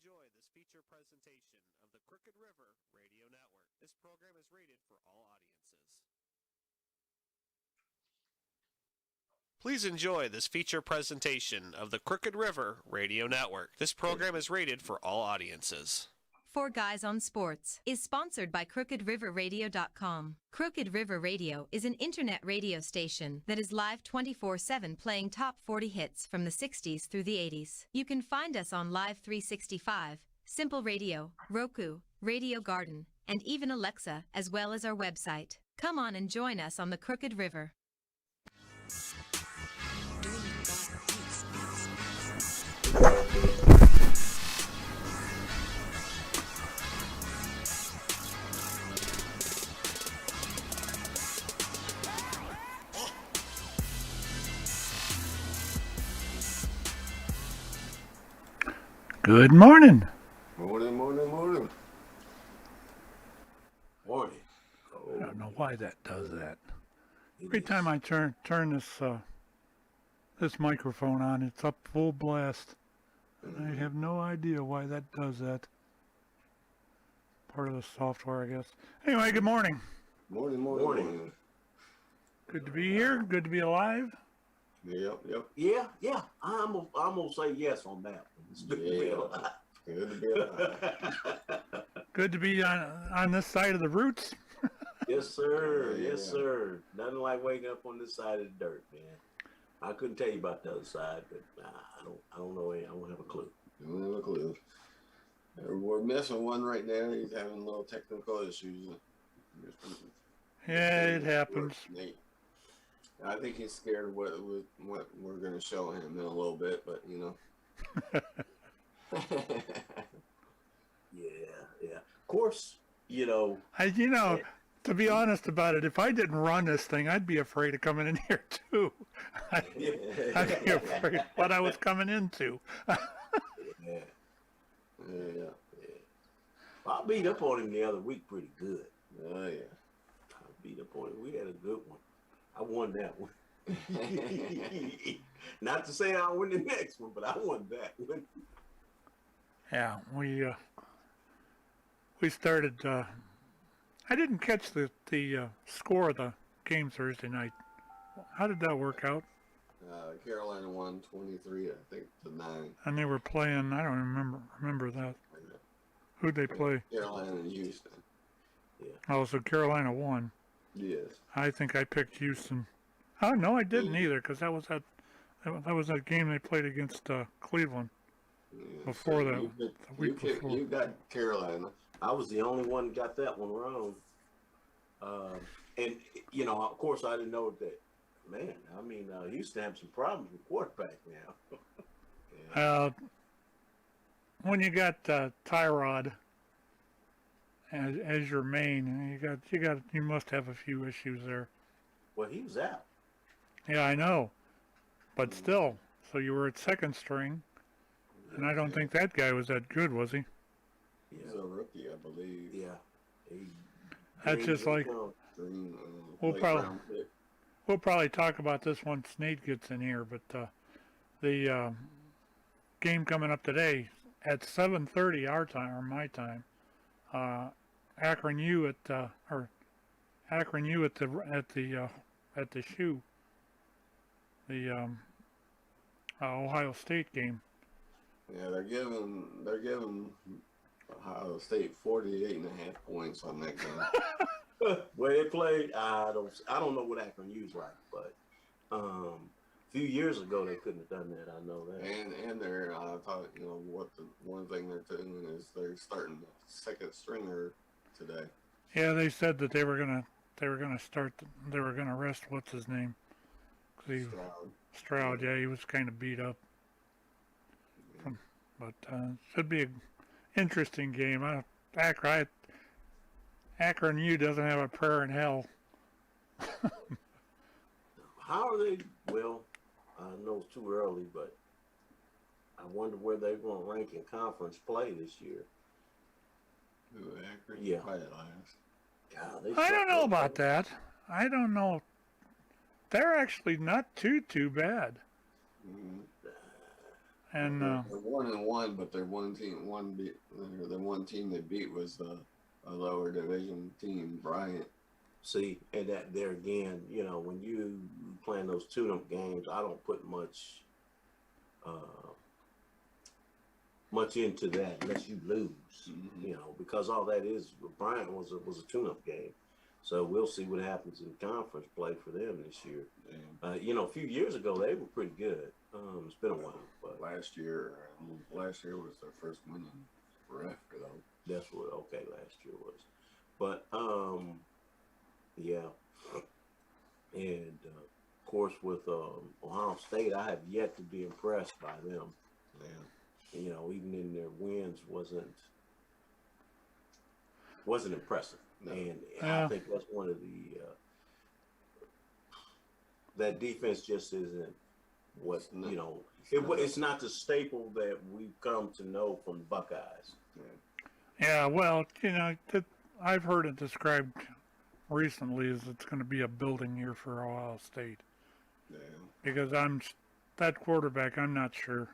enjoy this feature presentation of the Crooked River Radio Network. This program is rated for all audiences. Please enjoy this feature presentation of the Crooked River Radio Network. This program is rated for all audiences. Four Guys on Sports is sponsored by CrookedRiverRadio.com. Crooked River Radio is an internet radio station that is live 24/7 playing top 40 hits from the 60s through the 80s. You can find us on Live 365, Simple Radio, Roku, Radio Garden, and even Alexa, as well as our website. Come on and join us on the Crooked River. Good morning. Morning. I don't know why that does that. Every time I turn this microphone on, it's up full blast. And I have no idea why that does that. Part of the software, I guess. Anyway, good morning. Morning. Good to be here. Good to be alive. Yep. Yeah. I'm gonna say yes on that. Good to be alive. Good to be on this side of the roots. Yes, sir. Yeah. Yes, sir. Nothing like waking up on this side of the dirt, man. I couldn't tell you about the other side, but I don't know. I don't have a clue. Don't have a clue. We're missing one right now. He's having a little technical issues. Yeah, it happens. I think he's scared of what we're going to show him in a little bit, but you know. Yeah. Of course, To be honest about it, if I didn't run this thing, I'd be afraid of coming in here too. I'd be afraid of what I was coming into. Yeah. I beat up on him the other week pretty good. Oh yeah. I beat up on him. We had a good one. I won that one. Not to say I'll win the next one, but I won that one. Yeah, we started. I didn't catch the score of the game Thursday night. How did that work out? Carolina won 23, I think, to 9. And they were playing. I don't remember that. Who'd they play? Carolina and Houston. Yeah. Oh, so Carolina won. Yes. I think I picked Houston. Oh no, I didn't either, because that was that game they played against Cleveland. Yeah. Before so that, the week before. You got Carolina. I was the only one that got that one wrong. And, of course, I didn't know that, man, Houston have some problems with quarterback now. Yeah. When you got Tyrod as your main, you must have a few issues there. Well, he was out. Yeah, I know. But still, so you were at second string, and I don't think that guy was that good, was he? He's a rookie, I believe. Yeah. That's just like we'll probably talk about this once Nate gets in here, but the game coming up today at 7:30 our time or my time, Akron U at the shoe, the Ohio State game. Yeah, they're giving Ohio State 48.5 points on that game. Where they played, I don't know what Akron U's like, but a few years ago they couldn't have done that. I know that. And they're one thing they're doing is they're starting the second stringer today. Yeah, they said that they were gonna rest what's his name? Stroud. Yeah, he was kind of beat up. But should be an interesting game. Akron U doesn't have a prayer in hell. How are they? Well, I know it's too early, but I wonder where they're going to rank in conference play this year. Who, Akron? Yeah. Probably last. God, I don't know about that. I don't know. They're actually not too bad. Mm-hmm. And They're 1-1, but their the one team they beat was a lower division team, Bryant. See, and that there again, you know, when you playing those tune-up games, I don't put much into that unless you lose, you know, because all that is, Bryant was a tune-up game. So we'll see what happens in conference play for them this year. You know, a few years ago they were pretty good. It's been a while, but last year was their first win forever though. That's what last year was. But yeah, and of course with Ohio State, I have yet to be impressed by them. Yeah, you know, even in their wins wasn't impressive. No. And I think that's one of the that defense just isn't what, you know, it's not the staple that we've come to know from the Buckeyes. Yeah, well, you know, I've heard it described recently as it's going to be a building year for Ohio State. Yeah. Because that quarterback, I'm not sure.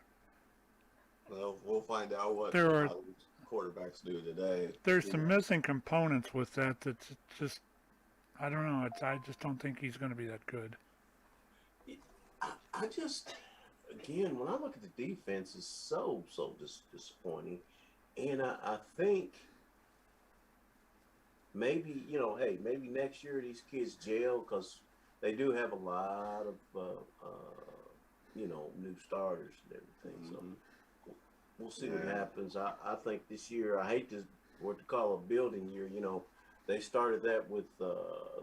Well, we'll find out what quarterbacks do today. There's some missing components with that. That's just, I don't know. I just don't think he's going to be that good. I just, again, when I look at the defense, it's so disappointing. And I think maybe, you know, hey, maybe next year these kids jail because they do have a lot of, you know, new starters and everything. So we'll see what happens. I think this year, I hate what to call a building year. You know, they started that with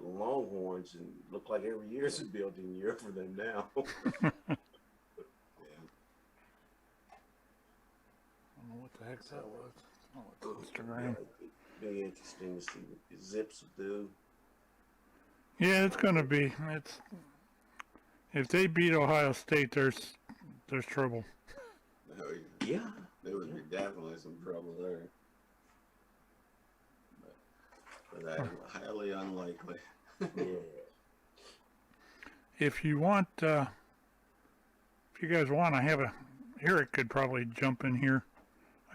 Longhorns, and look like every year is a building year for them now. I don't know what the heck that was. Oh, it's Instagram. It'd be interesting to see what the Zips will do. Yeah, it's going to be. If they beat Ohio State, there's trouble. Yeah. There would be definitely some trouble there. But that's highly unlikely. Yeah. If you want, if you guys want, Eric could probably jump in here.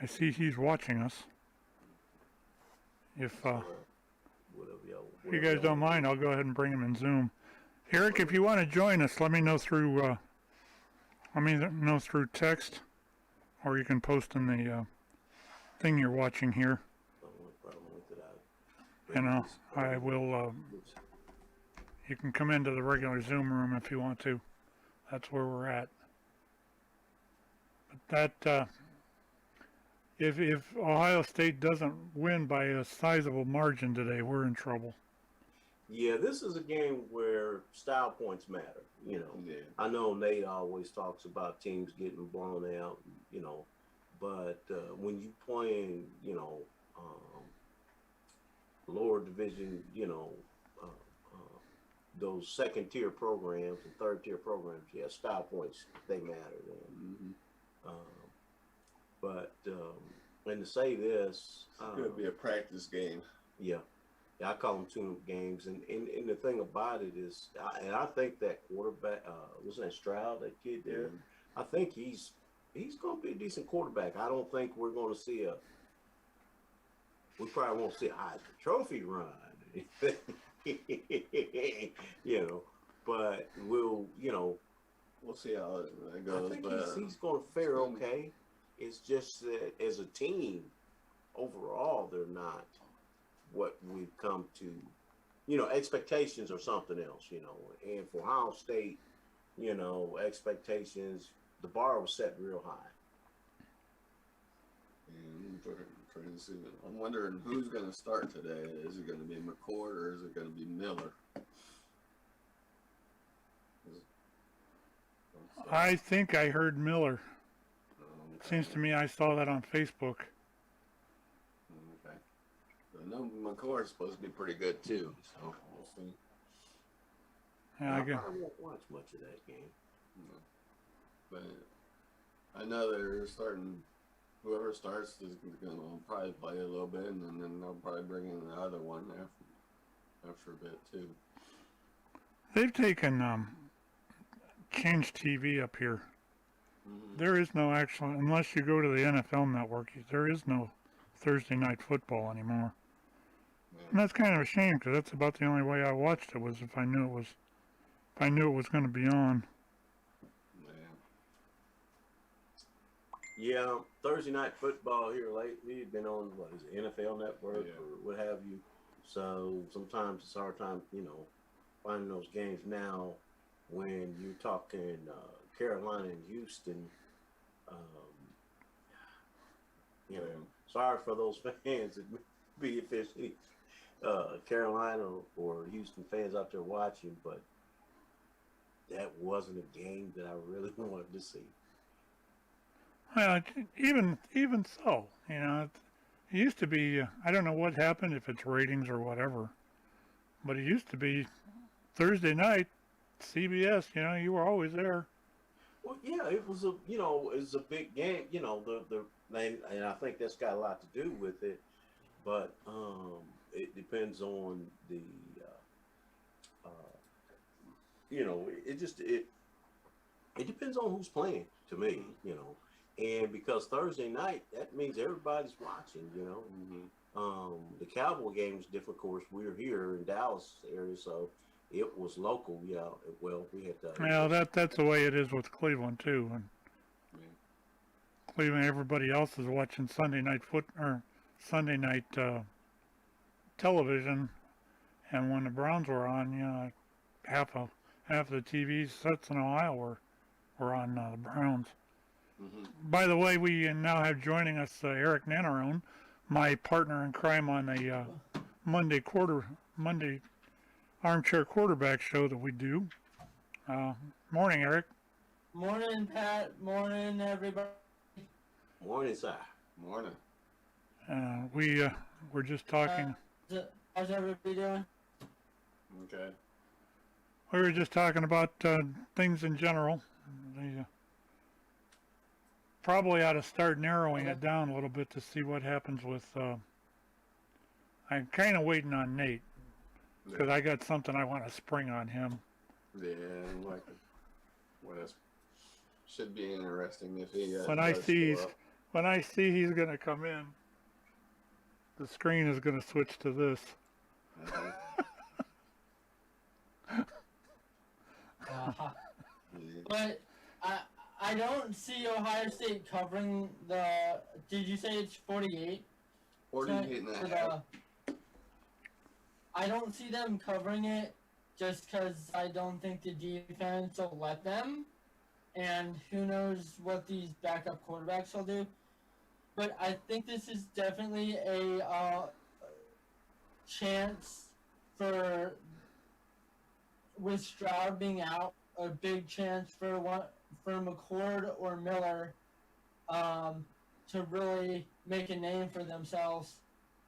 I see he's watching us. If you guys don't mind, I'll go ahead and bring him in Zoom. Eric, if you want to join us, let me know through text, or you can post in the thing you're watching here. And I will. You can come into the regular Zoom room if you want to. That's where we're at. But that, if Ohio State doesn't win by a sizable margin today, we're in trouble. Yeah, this is a game where style points matter. You know, I know Nate always talks about teams getting blown out. You know, but when you playing, you know, lower division, you know, those second-tier programs and third-tier programs, yeah, style points, they matter then. But and to say this, it's going to be a practice game. Yeah, I call them tune-up games, and the thing about it is, I think that quarterback, was that Stroud, that kid there? I think he's going to be a decent quarterback. I don't think we're going to see we probably won't see a Heisman Trophy run. You know, but we'll see how it goes. I think he's going to fare okay. It's just that as a team, overall, they're not what we've come to. You know, expectations are something else. You know, and for Ohio State, you know, expectations, the bar was set real high. I'm wondering who's going to start today. Is it going to be McCord or is it going to be Miller? I think I heard Miller. Seems to me I saw that on Facebook. Okay. I know McCord's supposed to be pretty good too, so we'll see. Yeah, I won't watch much of that game. But I know they're starting. Whoever starts is going to probably play a little bit, and then they'll probably bring in the other one after a bit too. They've taken changed TV up here. there is no actual, unless you go to the NFL Network, there is no Thursday night football anymore. Yeah. And that's kind of a shame because that's about the only way I watched it was if I knew it was going to be on. Yeah. Yeah, Thursday night football here lately has been on what is it, NFL Network or what have you. So sometimes it's hard time, finding those games now when you're talking Carolina and Houston. You know, sorry for those fans that be officially Carolina or Houston fans out there watching, but that wasn't a game that I really wanted to see. Well, even so, it used to be. I don't know what happened, if it's ratings or whatever, but it used to be Thursday night, CBS. You were always there. Well, yeah, it was a big game. And I think that's got a lot to do with it. But it depends on the, it depends on who's playing to me, and because Thursday night, that means everybody's watching, The Cowboy game is different, of course. We're here in Dallas area, so it was local. Yeah, well, we had to. Well, that's the way it is with Cleveland too. And Cleveland, everybody else is watching Sunday night television, and when the Browns were on, half of the TV sets in Ohio were on the Browns. By the way, we now have joining us Eric Nannerone, my partner in crime on the Monday armchair quarterback show that we do. Morning, Eric. Morning, Pat. Morning, everybody. Morning, sir. Morning. We're just talking. How's everybody doing? Okay. We were just talking about things in general. Probably ought to start narrowing it down a little bit to see what happens with. I'm kind of waiting on Nate because I got something I want to spring on him. Yeah, like that should be interesting if he. When I see he's going to come in, the screen is going to switch to this. But I don't see Ohio State covering the. Did you say it's 48? 48 and a half. I don't see them covering it just because I don't think the defense will let them. And who knows what these backup quarterbacks will do. But I think this is definitely a chance for, with Stroud being out, a big chance for McCord or Miller to really make a name for themselves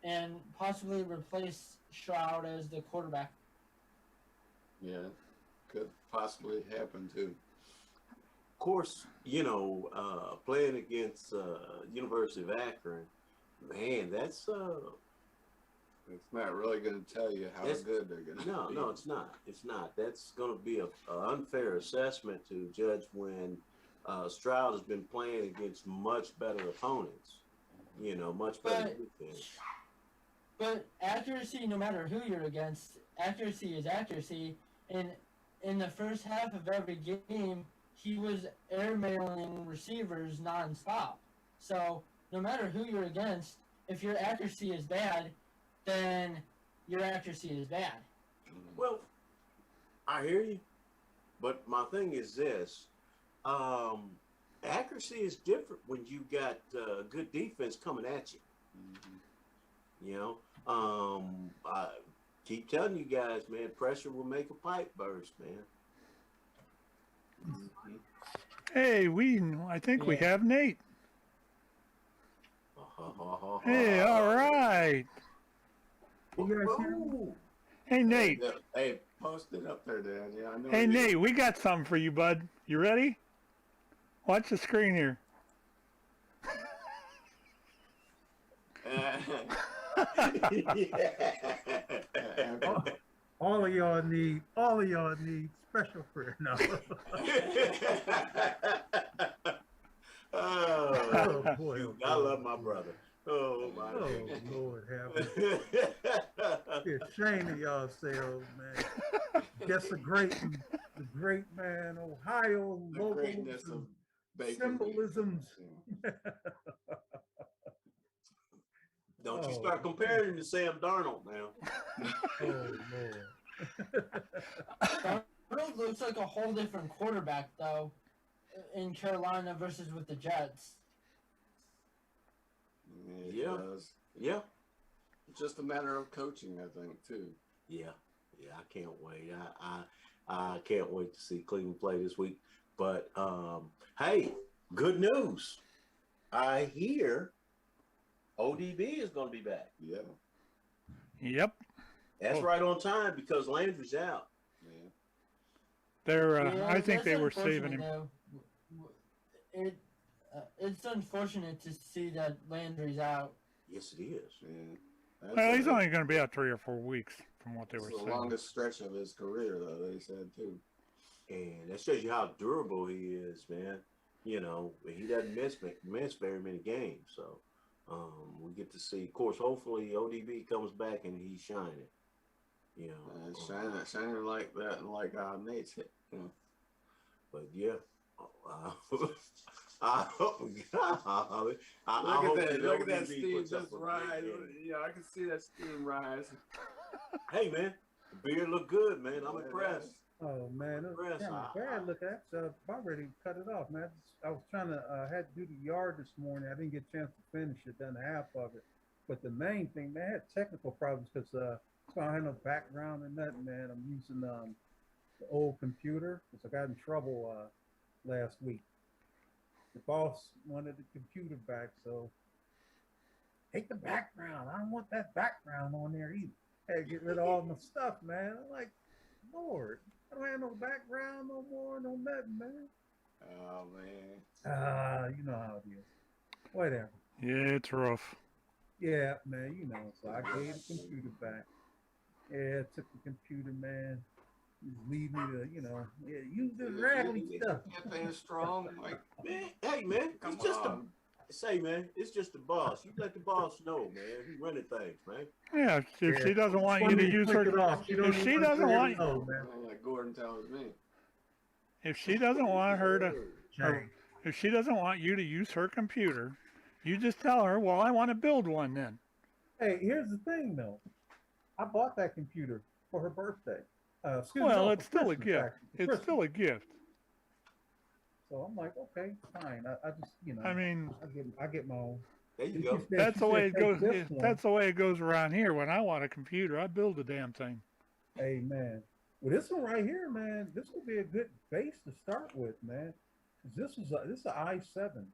and possibly replace Stroud as the quarterback. Yeah, could possibly happen too. Of course, playing against University of Akron, man, that's It's not really going to tell you how good they're going to be. No, it's not. It's not. That's going to be an unfair assessment to judge when Stroud has been playing against much better opponents. Much better defense. But accuracy, no matter who you're against, accuracy is accuracy. And in the first half of every game, he was airmailing receivers nonstop. So no matter who you're against, if your accuracy is bad, then your accuracy is bad. Well, I hear you, but my thing is this: accuracy is different when you got good defense coming at you. I keep telling you guys, man, pressure will make a pipe burst, man. Hey, I think we have Nate. Hey, all right. Hey, Nate. Hey, post it up there, Dan. Yeah, I know. Hey, Nate, we got something for you, bud. You ready? Watch the screen here. All of y'all need special prayer now. Oh boy, Shoot, oh, I boy. love my brother. Oh my Oh goodness. Lord, have mercy. Be ashamed of yourselves, man. Just the great man, Ohio The logos greatness and of bacon. symbolisms. Don't you Oh, start comparing him to Sam Darnold now. Oh Lord. Darnold looks like a whole different quarterback, though, in Carolina versus with the Jets. Yeah. Yeah. It does. Yeah. It's just a matter of coaching, I think, too. Yeah. I can't wait. I can't wait to see Cleveland play this week. But hey, good news. I hear ODB is going to be back. Yeah. Yep. That's right on time because Landry's out. Yeah. They're. Yeah, I think that's they were saving unfortunate, him. though. It's unfortunate to see that Landry's out. Yes, it is. Yeah. Well, he's only going to be out 3 or 4 weeks, from what they were It's the saying. longest stretch of his career, though, they said, too. And that shows you how durable he is, man. You know, he doesn't miss very many games. So we get to see, of course, hopefully ODB comes back and he's shining. You know, Shining like that, and like Nate's hit. You know. but yeah. I hope Look at that ODB steam puts up just a great rise. game. Yeah, I can see that steam rise. Hey, man, the beard look good, man. I'm impressed. Oh man, it was Impressed. kind of bad look at. About ready to cut it off, man. I was trying to had to do the yard this morning. I didn't get a chance to finish it, done half of it. But the main thing, man, I had technical problems because so I don't have no background or nothing, man. I'm using the old computer because I got in trouble last week. The boss wanted the computer back, so take the background. I don't want that background on there either. Had to get rid of all my stuff, man. I'm like, Lord, I don't have no background no more, no nothing, man. Oh, man. You know how it is. Whatever. Yeah, it's rough. Yeah, man, you know. So I gave the computer back. Yeah, took the computer, man. Just leave me to, use this raggedy stuff. That strong. Like, Man, hey, man, come it's just on. it's just the boss. You let the boss know, man. He running things, man. Yeah, if she doesn't want you to use her, if she doesn't want, Like Gordon tells me. if she doesn't want her to, Jay. if she doesn't want you to use her computer, you just tell her, well, I want to build one then. Hey, here's the thing, though. I bought that computer for her birthday. Well, it's for still a Christmas, gift. actually, for It's Christmas. still a gift. So I'm like, okay, fine. I just, I mean, I get my own. There you She go. said- that's she the way said, it goes. "Take this one." That's the way it goes around here. When I want a computer, I build the damn thing. Hey, man. Well, this one right here, man, this will be a good base to start with, man. 'Cause this is an i7,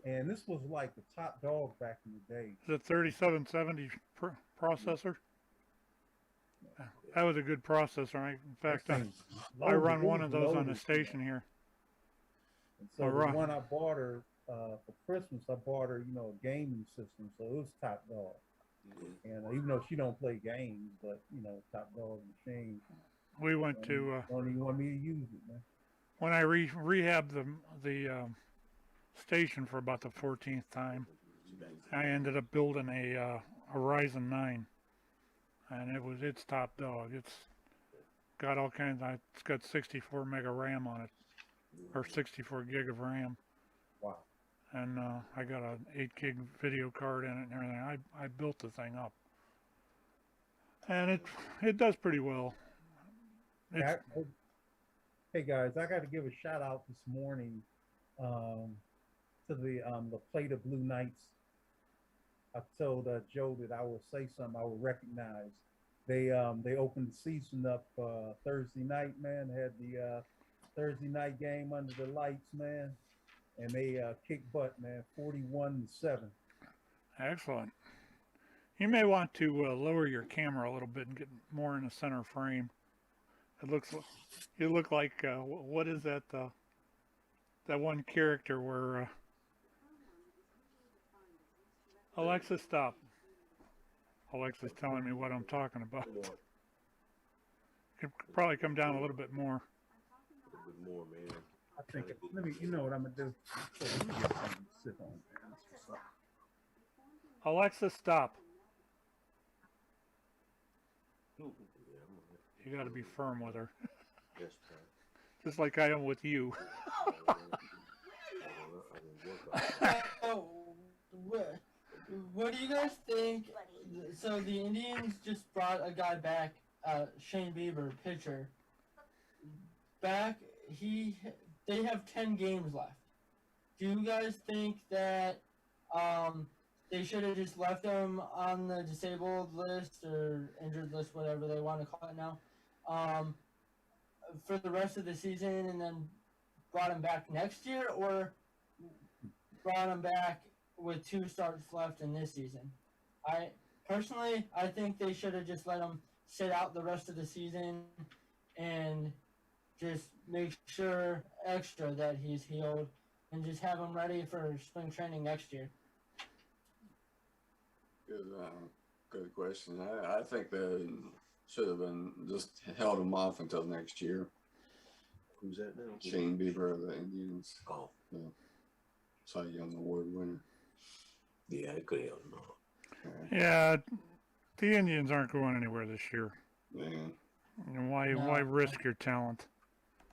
and this was like the top dog back in the day. It's a 3770 processor. That was a good processor. In fact, That thing's I loaded. run It one was of those on the loaded. station here. And so Alright. the one I bought her for Christmas, I bought her, a gaming system, so it was top dog. And even though she don't play games, but top dog machine. We went to Don't even want me to use it, man. when I rehabbed the station for about the 14th time. I ended up building a Ryzen 9, and it's top dog. It's got all kinds. It's got 64 mega RAM on it, or 64 gig of RAM, Wow. and I got an 8 gig video card in it and everything. I built the thing up, and it does pretty well. It's, Hey guys, I got to give a shout out this morning to the Plate of Blue Knights. I told Joe that I will say something I will recognize. They opened the season up Thursday night, man. Had the Thursday night game under the lights, man, and they kicked butt, man, 41-7. excellent. You may want to lower your camera a little bit and get more in the center frame. You look like what is that? That one character where Alexa, stop. Alexa's telling me what I'm talking about. Could probably come down a little bit more. A little bit more, man. I think let me. You know what I'm gonna do? So let me get something to sip on. Man. That's what's up. Alexa, stop. Yeah, I'm gonna- You got to be firm with her, Yes, Pat. just like I am with you. I didn't work on that. So, what do you guys think? So the Indians just brought a guy back, Shane Bieber, pitcher. Back, they have 10 games left. Do you guys think that they should have just left him on the disabled list or injured list, whatever they want to call it now, for the rest of the season, and then brought him back next year, or brought him back with 2 starts left in this season? I think they should have just let him sit out the rest of the season and just make sure extra that he's healed and just have him ready for spring training next year. Good question. I think they should have been just held him off until next year. Who's that now? Shane Bieber of the Indians. Oh, Yeah. Cy Young Award winner. yeah, I could have held him off. Yeah, the Indians aren't going anywhere this year. Man. And why risk your talent?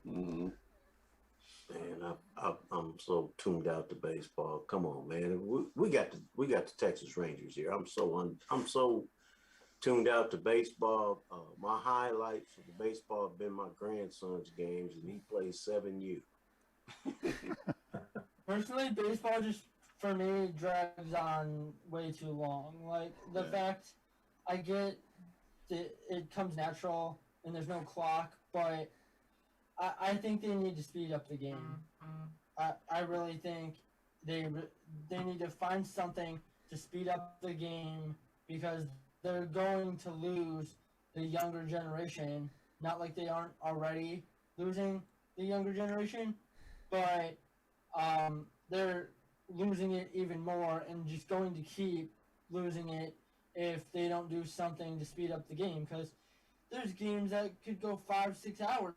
Mm-hmm. Man, I'm so tuned out to baseball. Come on, man. We got the Texas Rangers here. I'm so tuned out to baseball. My highlights of the baseball have been my grandson's games, and he plays 7U. Personally, baseball just for me drags on way too long. Like the fact I get that it comes natural and there's no clock, but I think they need to speed up the game. I really think they need to find something to speed up the game because they're going to lose the younger generation. Not like they aren't already losing the younger generation, but they're losing it even more and just going to keep losing it if they don't do something to speed up the game. Because there's games that could go 5-6 hours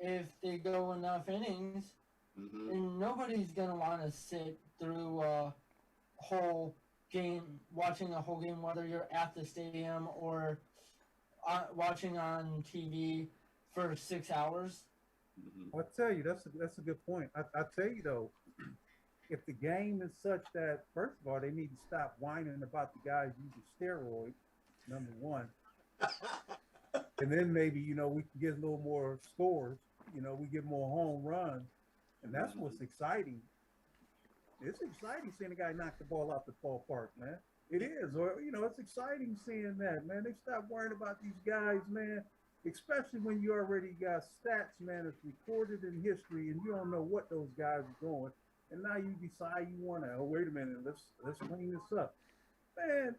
if they go enough innings, and nobody's gonna want to sit through a whole game, watching a whole game, whether you're at the stadium or watching on TV for 6 hours. I'll tell you, that's a good point. I tell you though, if the game is such that, first of all, they need to stop whining about the guys using steroids, number one. And then maybe, we can get a little more scores, we get more home runs. And that's what's exciting. It's exciting seeing a guy knock the ball out the ballpark, man. It is. Or, it's exciting seeing that, man. They stop worrying about these guys, man. Especially when you already got stats, man, it's recorded in history and you don't know what those guys are doing. And now you decide you want to, wait a minute, let's clean this up. Man,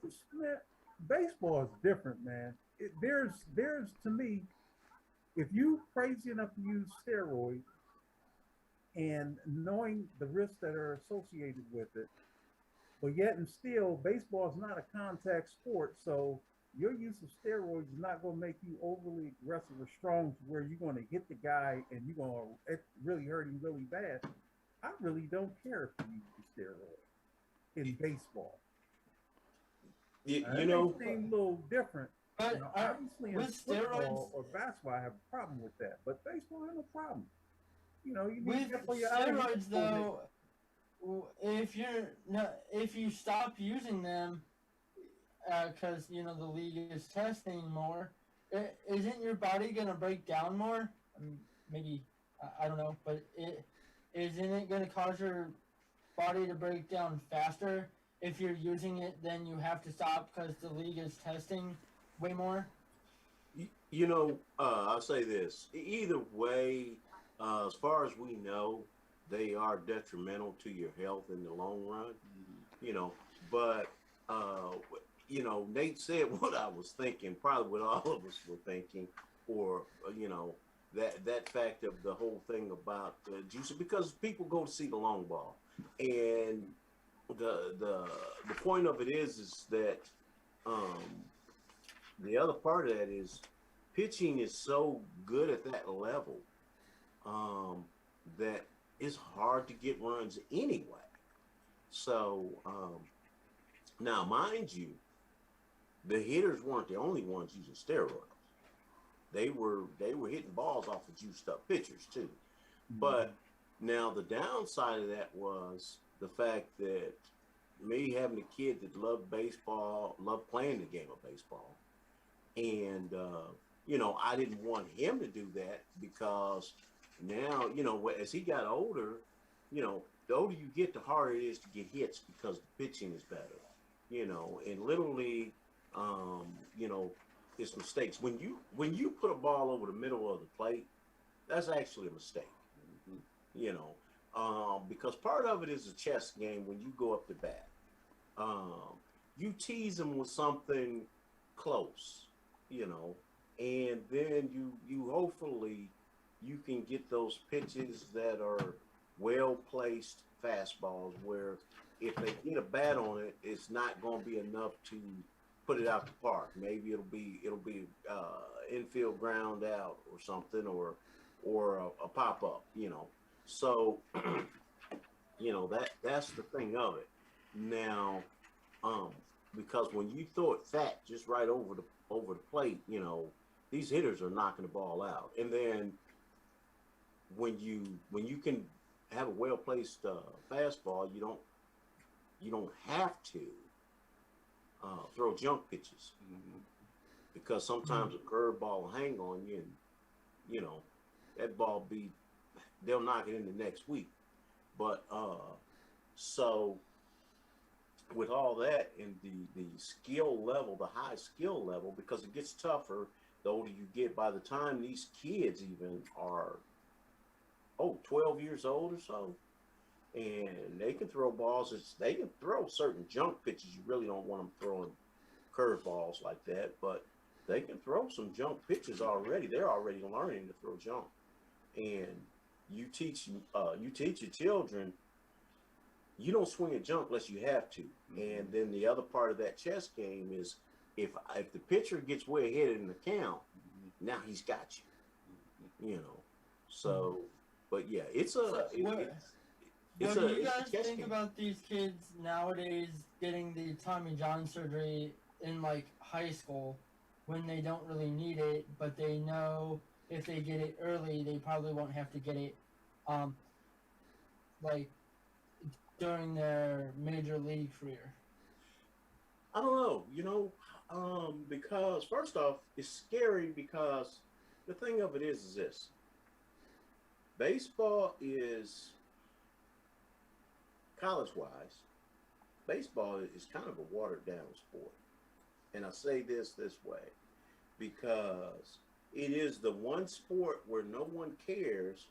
baseball is different, man. There's to me, if you crazy enough to use steroids and knowing the risks that are associated with it, but yet and still, baseball is not a contact sport, so your use of steroids is not going to make you overly aggressive or strong to where you're going to hit the guy and you're going to really hurt him really bad. I really don't care if you use the steroid in baseball. You it know, may seem a little different. But Obviously, in with football steroids or basketball, I have a problem with that. But baseball, I have no problem. You need with to get for your steroids though, if you stop using them, because the league is testing more, isn't your body gonna break down more? Maybe I don't know, but isn't it gonna cause your body to break down faster if you're using it? Then you have to stop because the league is testing way more. I'll say this. Either way, as far as we know, they are detrimental to your health in the long run. But Nate said what I was thinking, probably what all of us were thinking, or that fact of the whole thing about juicing, because people go to see the long ball, and the point of it is that the other part of that is pitching is so good at that level that it's hard to get runs anyway. So now, mind you, the hitters weren't the only ones using steroids. They were hitting balls off of juiced up pitchers too. But now the downside of that was the fact that me having a kid that loved baseball, loved playing the game of baseball, and I didn't want him to do that because now, as he got older, the older you get, the harder it is to get hits because the pitching is better. In Little League, it's mistakes. When you put a ball over the middle of the plate, that's actually a mistake. Because part of it is a chess game when you go up to bat. You tease them with something close, and then you hopefully you can get those pitches that are well-placed fastballs where if they get a bat on it, it's not going to be enough to put it out the park. Maybe it'll be infield ground out or something, or a pop up. So that's the thing of it. Now, because when you throw it fat just right over the plate, these hitters are knocking the ball out, and then when you can have a well placed fastball, you don't have to throw junk pitches because sometimes a curveball will hang on you, and that ball they'll knock it in the next week. But so with all that and the skill level, the high skill level, because it gets tougher the older you get. By the time these kids even are 12 years old or so, and they can throw balls. They can throw certain junk pitches. You really don't want them throwing curveballs like that, but they can throw some junk pitches already. They're already learning to throw junk, and you teach your children. You don't swing a junk unless you have to. And then the other part of that chess game is if the pitcher gets way ahead in the count, now he's got you. So, but yeah, what do you guys think about these kids nowadays getting the Tommy John surgery in like high school when they don't really need it, but they know if they get it early, they probably won't have to get it, like during their major league career? I don't know, because first off, it's scary because the thing of it is this. Baseball is, college-wise, baseball is kind of a watered-down sport. And I say this way because it is the one sport where no one cares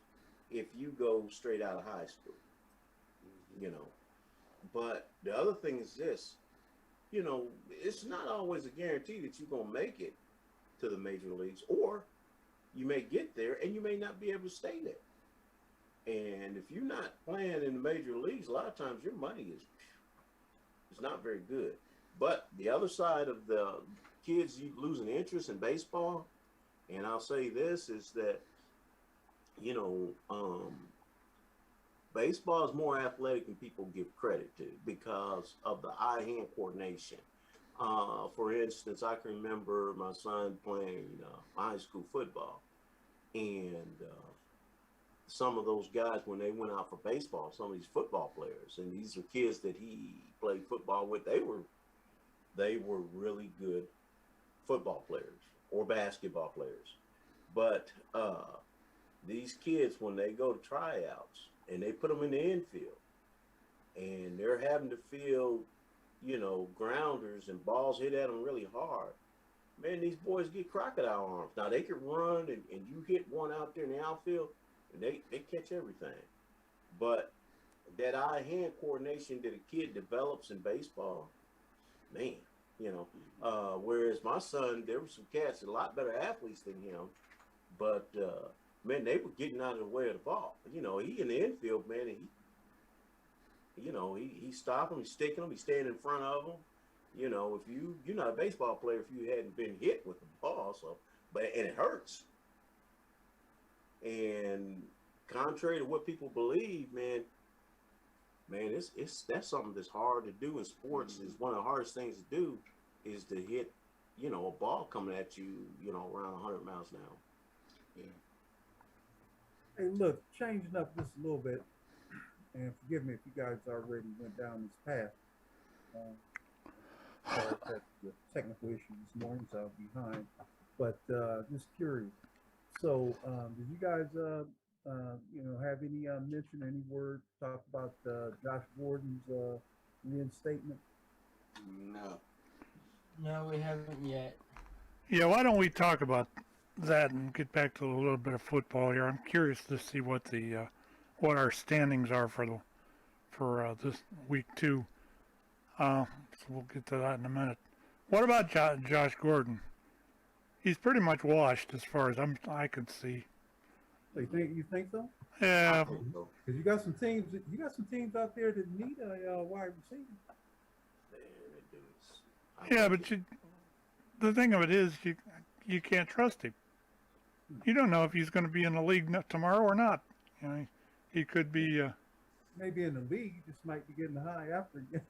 if you go straight out of high school. But the other thing is this, it's not always a guarantee that you're going to make it to the major leagues, or you may get there and you may not be able to stay there. And if you're not playing in the major leagues, a lot of times your money is not very good. But the other side of the kids losing interest in baseball, and I'll say this, is that, baseball is more athletic than people give credit to because of the eye-hand coordination. For instance, I can remember my son playing high school football, and some of those guys, when they went out for baseball, some of these football players, and these are kids that he played football with, they were really good football players or basketball players. But these kids, when they go to tryouts and they put them in the infield and they're having to field, grounders and balls hit at them really hard, man, these boys get crocodile arms. Now, they can run and you hit one out there in the outfield and they catch everything. But that eye-hand coordination that a kid develops in baseball, man, whereas my son, there were some cats, a lot better athletes than him, but man, they were getting out of the way of the ball. He in the infield, man, and he stopped him, he's sticking him, he's staying in front of him. If you're not a baseball player if you hadn't been hit with the ball, and it hurts. And contrary to what people believe, man, it's that's something that's hard to do in sports. Is one of the hardest things to do is to hit, a ball coming at you, around 100 miles an hour. Yeah. Hey, look, changing up just a little bit, and forgive me if you guys already went down this path. Sorry that the technical issue this morning, so I was behind. But just curious. So, did you guys, have any mention, any word talk about Josh Gordon's reinstatement? No. No, we haven't yet. Yeah, why don't we talk about that and get back to a little bit of football here? I'm curious to see what the what our standings are for this week 2. So we'll get to that in a minute. What about Josh Gordon? He's pretty much washed as far as I can see. So you think so? Yeah, Because you got some teams out there that need a wide receiver. yeah, but the thing of it is, you can't trust him. You don't know if he's going to be in the league tomorrow or not. He could be. Maybe in the league, he just might be getting high after again.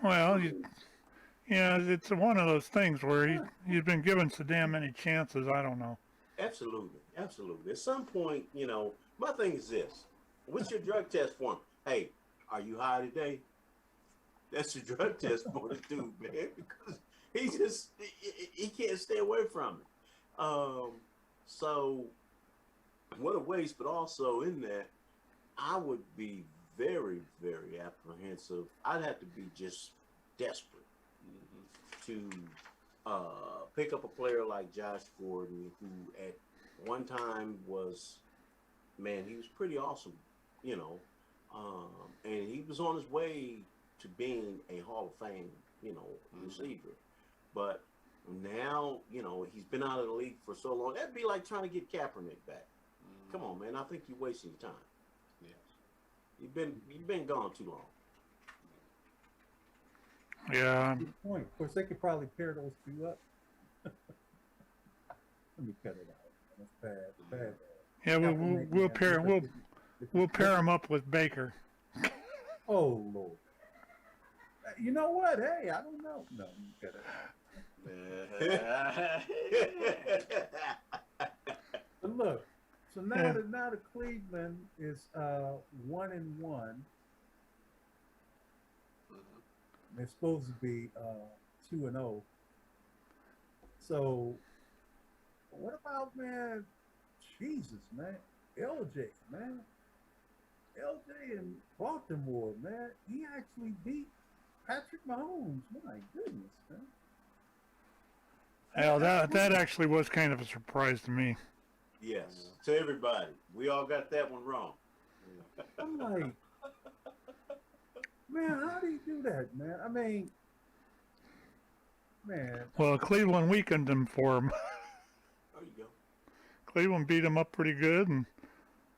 Well, it's one of those things where he's been given so damn many chances. I don't know. Absolutely. At some point, my thing is this. What's your drug test form? Hey, are you high today? That's your drug test for the dude, man, because he can't stay away from it. So what a waste, but also in that, I would be very, very apprehensive. I'd have to be just desperate to pick up a player like Josh Gordon, who at one time was, man, he was pretty awesome, and he was on his way to being a Hall of Fame, receiver. But now, he's been out of the league for so long. That'd be like trying to get Kaepernick back. Come on, man. I think you're wasting your time. Yes. You've been gone too long. Yeah. Good point. Of course, they could probably pair those two up. Let me cut it out. That's bad. Yeah, we'll pair him up with Baker. Oh Lord. You know what? Hey, I don't know. No, you cut it out. But look, so now the Cleveland is 1-1. They're supposed to be 2-0. So what about, man? Jesus, man. LJ, man. LJ in Baltimore, man. He actually beat Patrick Mahomes. My goodness, man. Hell, that actually was kind of a surprise to me. Yes, to everybody. We all got that one wrong. I'm like, man, how do you do that, man? I mean, man. Well, Cleveland weakened him for him. There you go. Cleveland beat him up pretty good, and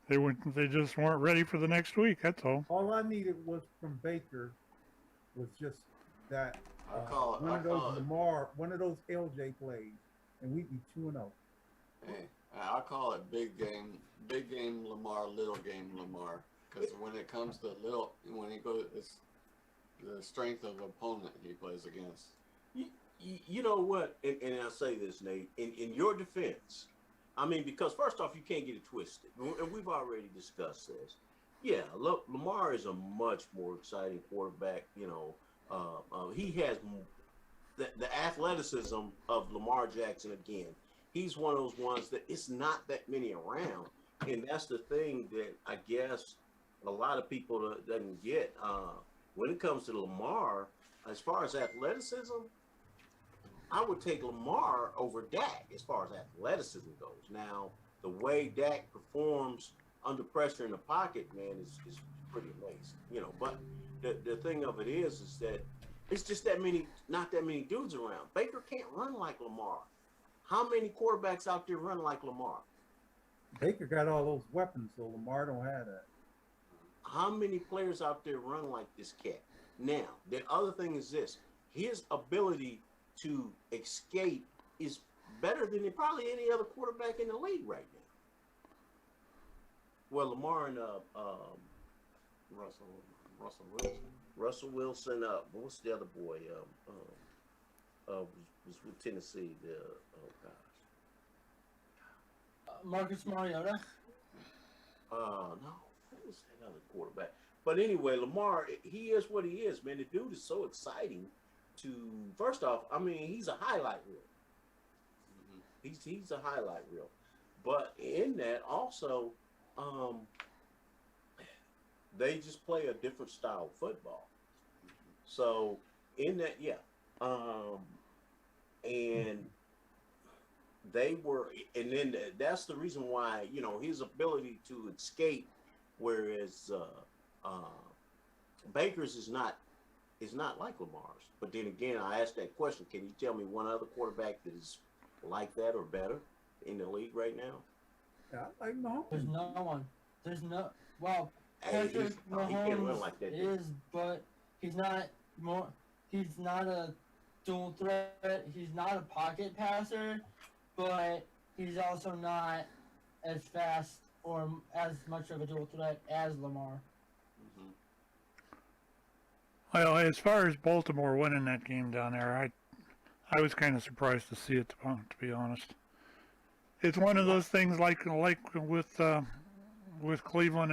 they just weren't ready for the next week. That's all. All I needed was from Baker was just that one of those LJ plays, and we'd be 2-0. Hey, I call it big game Lamar, little game Lamar, because when it comes to when he goes, it's the strength of opponent he plays against. You know what? And I'll say this, Nate. In your defense, I mean, because first off, you can't get it twisted, and we've already discussed this. Yeah, look, Lamar is a much more exciting quarterback. He has the athleticism of Lamar Jackson again. He's one of those ones that it's not that many around. And that's the thing that I guess a lot of people doesn't get. When it comes to Lamar, as far as athleticism, I would take Lamar over Dak as far as athleticism goes. Now, the way Dak performs under pressure in the pocket, man, is pretty amazing. But the thing of it is that it's just not that many dudes around. Baker can't run like Lamar. How many quarterbacks out there run like Lamar? Baker got all those weapons, so Lamar don't have that. How many players out there run like this cat? Now, the other thing is this. His ability to escape is better than probably any other quarterback in the league right Well, Lamar and Russell Wilson. Russell Wilson. What's the other boy? Was with Tennessee. Oh gosh. Marcus Mariota. No, what was that other quarterback? But anyway, Lamar, he is what he is, man. The dude is so exciting. First off, I mean, he's a highlight reel. He's a highlight reel. But in that also, they just play a different style of football. So in that, yeah. And they were, and then that's the reason why, you know, his ability to escape, whereas Baker's is not like Lamar's. But then again, I asked that question: can you tell me one other quarterback that is like that or better in the league right now? Yeah, I like Mahomes. There's no one. There's no. Well, Hey, Patrick he can't run Mahomes like that, dude. is, but he's not more. He's not a dual threat. He's not a pocket passer, but he's also not as fast or as much of a dual threat as Lamar. Well, as far as Baltimore winning that game down there, I was kind of surprised to see it, to be honest. It's one of those things like with Cleveland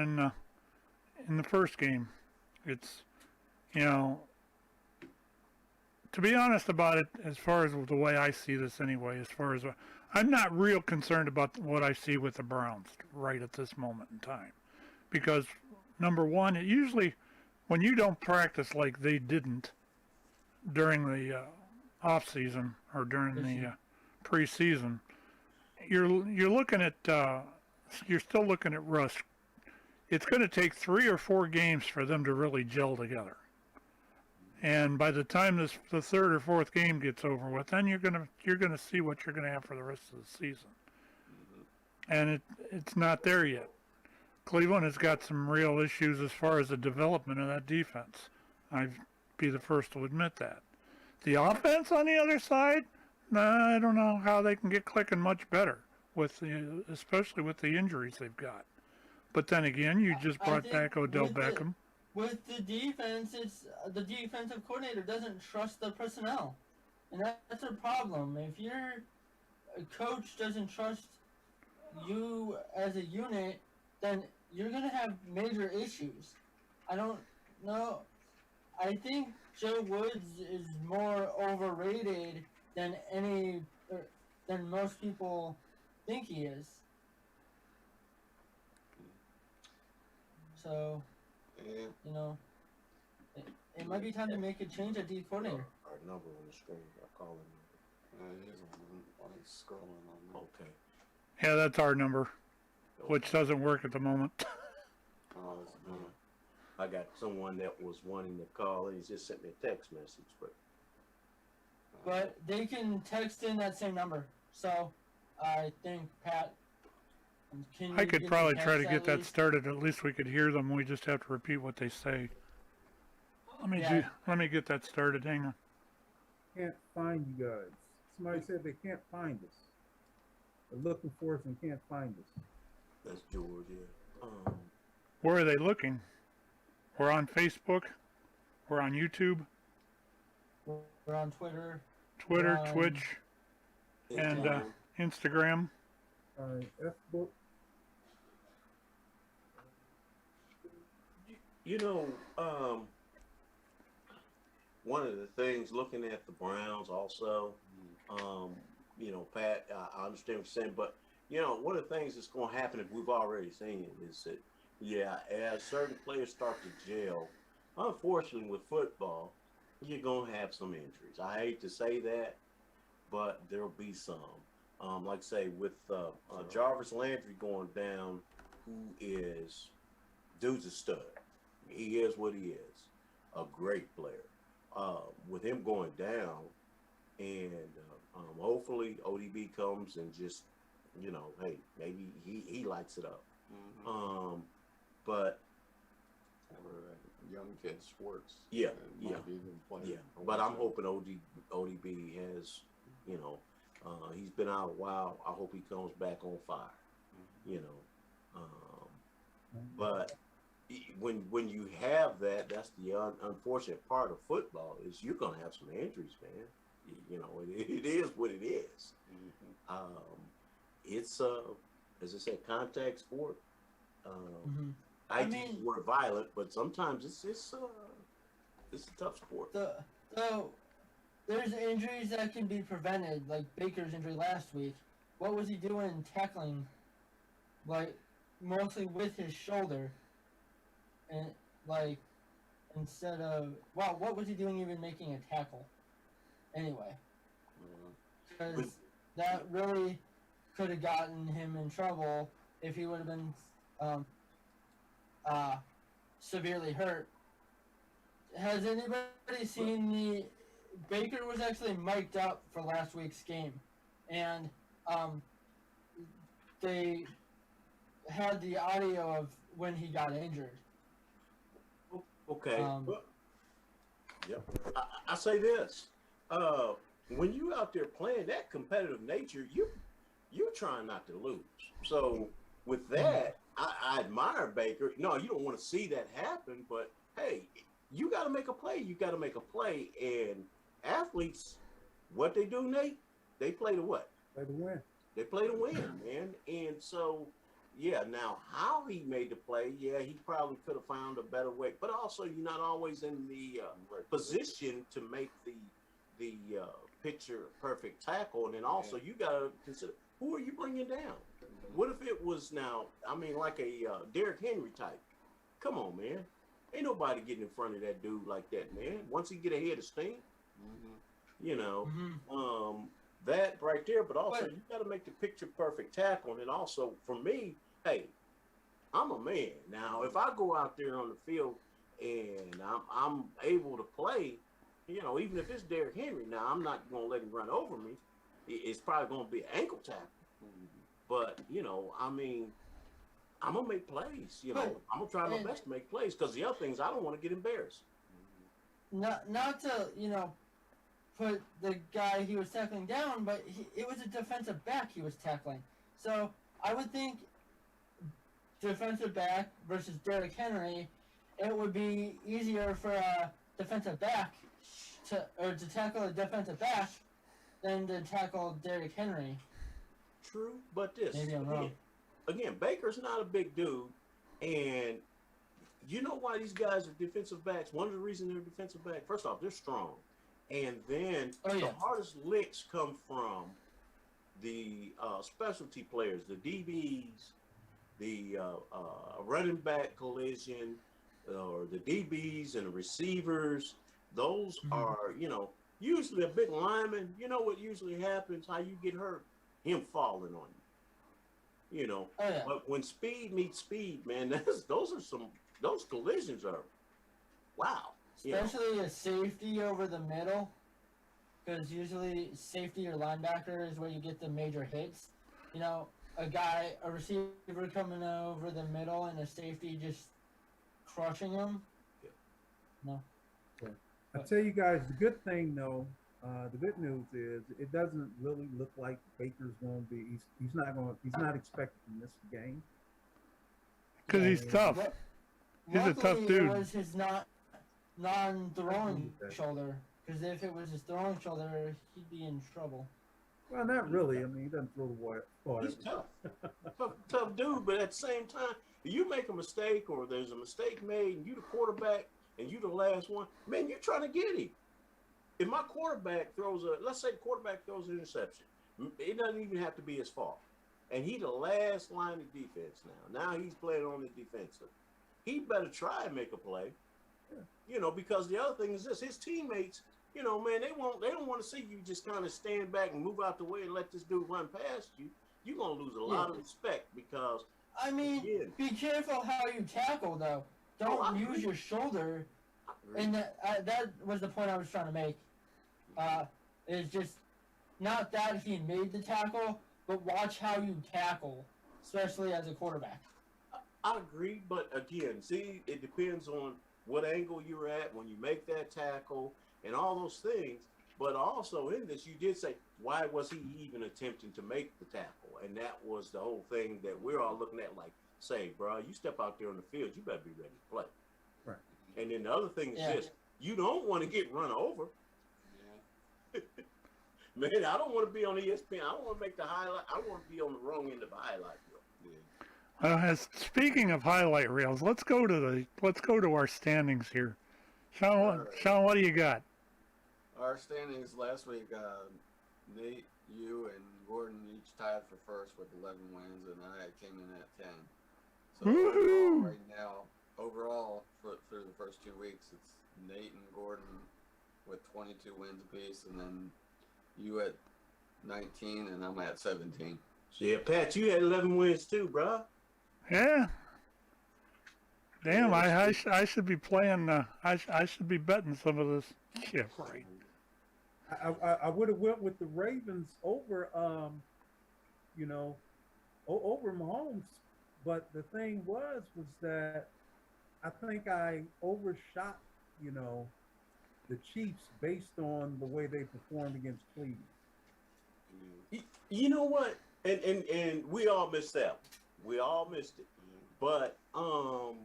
in the first game. It's, you know, to be honest about it, as far as the way I see this anyway, I'm not real concerned about what I see with the Browns right at this moment in time. Because, number one, it usually, when you don't practice like they didn't during the off season or during the preseason, you're looking at you're still looking at rust. It's going to take 3 or 4 games for them to really gel together. And by the time the third or fourth game gets over with, then you're gonna see what you're gonna have for the rest of the season. And it's not there yet. Cleveland has got some real issues as far as the development of that defense. I'd be the first to admit that. The offense on the other side, I don't know how they can get clicking much better, especially with the injuries they've got. But then again, you just brought back Odell Beckham. With the defense, it's the defensive coordinator doesn't trust the personnel, and that's a problem. If your coach doesn't trust you as a unit, then you're gonna have major issues. I don't know. I think Joe Woods is more overrated than most people think he is. So. Yeah. You know, it might be time to make a change at D coordinator. Our number on the screen, I call him. It is on scrolling on. Okay. Yeah, that's our number, which doesn't work at the moment. Oh, it's I got someone that was wanting to call, and he just sent me a text message, But they can text in that same number. So I think, Pat, I could probably try to get that started. At least we could hear them. We just have to repeat what they say. Let me get that started. Hang on. Can't find you guys. Somebody said they can't find us. They're looking for us and can't find us. that's George, yeah. Where are they looking? We're on Facebook. We're on YouTube. We're on Twitter. Twitch, and Instagram. All right, F-book. You know, one of the things looking at the Browns also, you know, Pat, I understand what you're saying, but, you know, one of the things that's going to happen, if we've already seen it, is that, yeah, as certain players start to gel, unfortunately with football, you're going to have some injuries. I hate to say that, but there'll be some. Like I say, with Jarvis Landry going down, dude's a stud. He is what he is, a great player. With him going down, and hopefully ODB comes and just, you know, hey, maybe he lights it up. But young kid Schwartz. Yeah. But I'm hoping ODB has, you know, he's been out a while. I hope he comes back on fire. You know, But when you have that, that's the unfortunate part of football is you're gonna have some injuries, man. You know, it is what it is. It's as I said, contact sport. I use the word violent, but sometimes it's a tough sport. So there's injuries that can be prevented, like Baker's injury last week. What was he doing tackling? Like mostly with his shoulder, and like instead of what was he doing even making a tackle? Anyway, because that really could have gotten him in trouble if he would have been severely hurt. Has anybody seen the Baker was actually mic'd up for last week's game, and they had the audio of when he got injured. Okay. Yep. I say this: when you out there playing that competitive nature, you're trying not to lose. So with that, I admire Baker. No, you don't want to see that happen, but hey, you got to make a play. You got to make a play. And athletes, what they do, Nate, they play to what? Play to win. They play to win, man. And so, yeah, now how he made the play, yeah, he probably could have found a better way. But also, you're not always in the position to make the picture perfect tackle. And then also, you got to consider, who are you bringing down? What if it was now, I mean, like a Derrick Henry type? Come on, man. Ain't nobody getting in front of that dude like that, man. Once he get ahead of steam, you know, that right there. But also, you got to make the picture perfect tackle. And then also, for me, hey, I'm a man. Now, if I go out there on the field and I'm able to play, you know, even if it's Derrick Henry, now I'm not going to let him run over me. It's probably going to be an ankle tackle. But, you know, I mean, I'm going to make plays. You know, I'm going to try my best to make plays because the other things, I don't want to get embarrassed. Not to, you know, put the guy he was tackling down, but it was a defensive back he was tackling. So I would think defensive back versus Derrick Henry, it would be easier for a defensive back to tackle a defensive back than to tackle Derrick Henry. True, but this Maybe I'm wrong. Again, Baker's not a big dude, and you know why these guys are defensive backs? One of the reasons they're defensive backs, first off, they're strong, and then the hardest licks come from the specialty players, the DBs, the running back collision, or the DBs and the receivers. Those are, you know, usually a big lineman. You know what usually happens? How you get hurt? Him falling on you. You know, but when speed meets speed, man, those collisions are wow. Especially a safety over the middle, because usually safety or linebacker is where you get the major hits. You know, a receiver coming over the middle and a safety just crushing him. No. I tell you guys, the good thing though, the good news is it doesn't really look like Baker's going to be. He's not expected to miss the game because he's tough. He's a tough dude. It was his non-throwing shoulder. Because if it was his throwing shoulder, he'd be in trouble. Well, not really. I mean, he doesn't throw the ball. He's tough dude. But at the same time, if you make a mistake or there's a mistake made, and you the quarterback and you the last one, man, you're trying to get him. If my quarterback let's say the quarterback throws an interception, it doesn't even have to be his fault. And he the last line of defense now. Now he's playing on the defensive. He better try and make a play. You know, because the other thing is this, his teammates, you know, man, they don't want to see you just kind of stand back and move out the way and let this dude run past you. You're going to lose a lot of respect because I mean, be careful how you tackle though. Don't use your shoulder. And that was the point I was trying to make. Is just not that he made the tackle, but watch how you tackle, especially as a quarterback. I agree, but again, see, it depends on what angle you're at when you make that tackle and all those things. But also in this, you did say, why was he even attempting to make the tackle? And that was the whole thing that we're all looking at like, say, bro, you step out there on the field, you better be ready to play. Right. And then the other thing is Yeah. this: you don't want to get run over. Yeah. Man, I don't want to be on ESPN. I don't want to make the highlight. I want to be on the wrong end of the highlight reel. Yeah. Speaking of highlight reels, let's go to our standings here. Sean, Alright. Sean, what do you got? Our standings last week, Nate, you, and Gordon each tied for first with 11 wins, and I came in at 10. So Woohoo! overall, through the first 2 weeks, it's Nate and Gordon with 22 wins apiece, and then you at 19, and I'm at 17. Yeah, Pat, you had 11 wins too, bro. Yeah. Damn, Yeah, I should be playing. I should be betting some of this. Yeah, right. I would have went with the Ravens over, over Mahomes. But the thing was that I think I overshot, the Chiefs based on the way they performed against Cleveland. You know what? And we all missed that. We all missed it. But and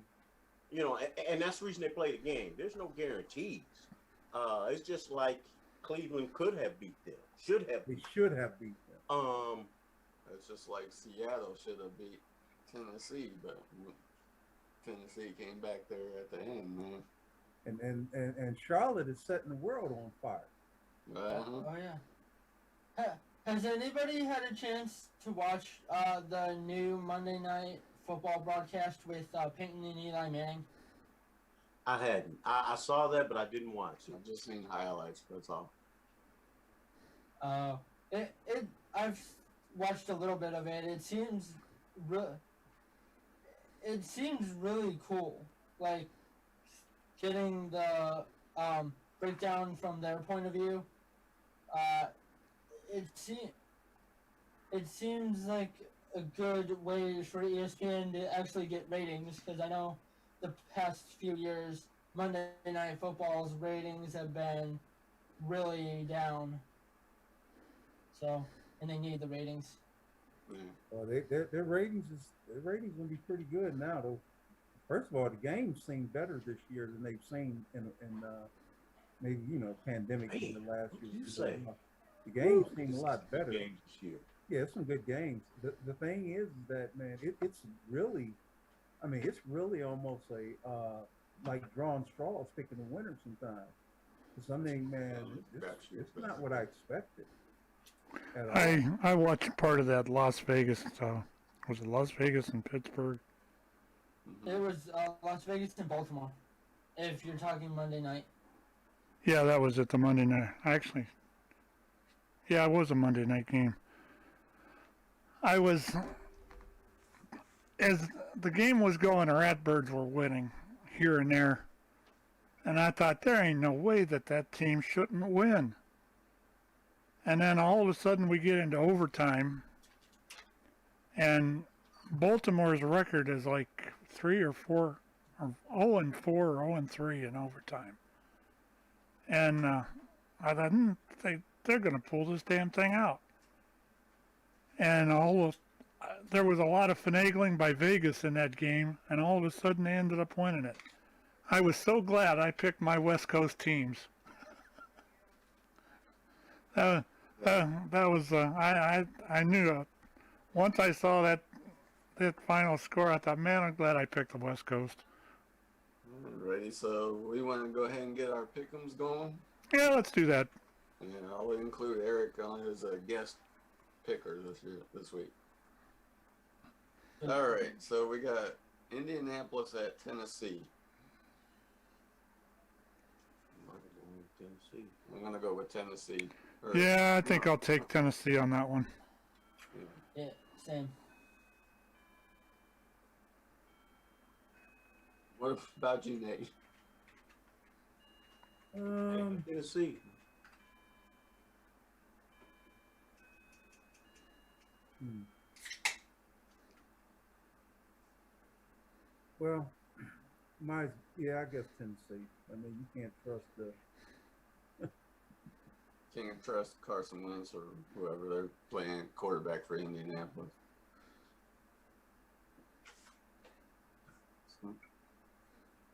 that's the reason they play the game. There's no guarantees. It's just like Cleveland could have beat them, should have. They should have beat them. It's just like Seattle should have beat Tennessee, but Tennessee came back there at the end, man. And Charlotte is setting the world on fire. Uh-huh. Oh yeah. Has anybody had a chance to watch the new Monday Night Football broadcast with Peyton and Eli Manning? I hadn't. I saw that, but I didn't watch it. I've just seen highlights, that's all. I've watched a little bit of it. It seems really cool. Like getting the breakdown from their point of view. It seems like a good way for ESPN to actually get ratings, because I know the past few years Monday Night Football's ratings have been really down. So, and they need the ratings. Yeah. Well, their ratings gonna be pretty good now. Though, first of all, the games seem better this year than they've seen in maybe pandemic in the last What few did you years. say? The games seem a lot better. Games this year. Yeah, it's some good games. The thing is that, man, it's really almost a like drawing straws picking the winner sometimes. Because I mean, man, it's not what I expected at all. I watched part of that Las Vegas. Was it Las Vegas and Pittsburgh? It was Las Vegas and Baltimore, if you're talking Monday night. Yeah, that was at the Monday night. Actually, yeah, it was a Monday night game. As the game was going, our Ratbirds were winning here and there. And I thought, there ain't no way that team shouldn't win. And then all of a sudden we get into overtime. And Baltimore's record is like 3 or 4, or 0-4 or 0-3 in overtime. And I thought, they're going to pull this damn thing out. And there was a lot of finagling by Vegas in that game, and all of a sudden they ended up winning it. I was so glad I picked my West Coast teams. That was I knew once I saw that final score, I thought, man, I'm glad I picked the West Coast. Alrighty, so we want to go ahead and get our pick'ems going. Yeah, let's do that. And I'll include Eric on as a guest picker this week. All right, so we got Indianapolis at Tennessee. Tennessee. I'm gonna go with Tennessee. Yeah, I think I'll take Tennessee on that one. Yeah, same. What about you, Nate? Tennessee. Well, I guess Tennessee. I mean, you can't trust Can't trust Carson Wentz or whoever they're playing quarterback for Indianapolis.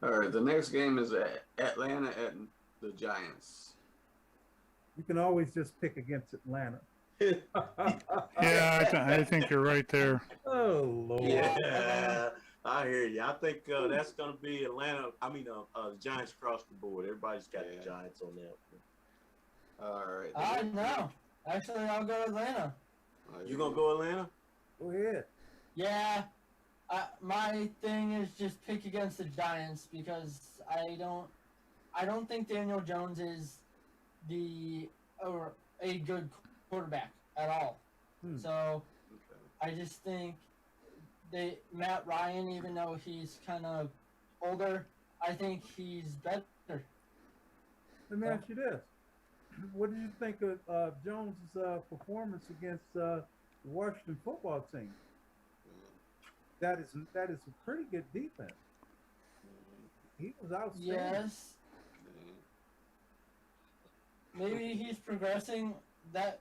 All right, the next game is Atlanta at the Giants. You can always just pick against Atlanta. Yeah, I think you're right there. Oh Lord. Yeah, I hear you. I think that's going to be Atlanta. The Giants across the board. Everybody's got the Giants on that. All right. I know. Actually, I'll go Atlanta. You going to go Atlanta? Go ahead. Yeah. My thing is just pick against the Giants because I don't think Daniel Jones is a good quarterback at all. So I just think Matt Ryan, even though he's kind of older, I think he's better. Let me ask you this: what did you think of Jones's performance against the Washington football team? That is a pretty good defense. He was outstanding. Yes. Maybe he's progressing. That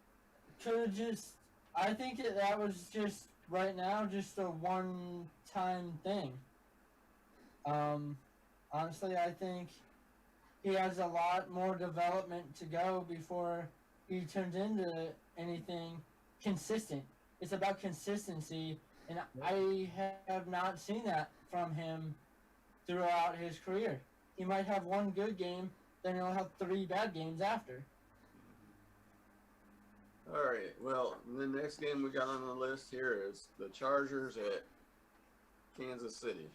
could have just. I think that was just right now just a one-time thing. Honestly, I think he has a lot more development to go before he turns into anything consistent. It's about consistency, and I have not seen that from him throughout his career. He might have one good game, then he'll have 3 bad games after. All right. Well, the next game we got on the list here is the Chargers at Kansas City.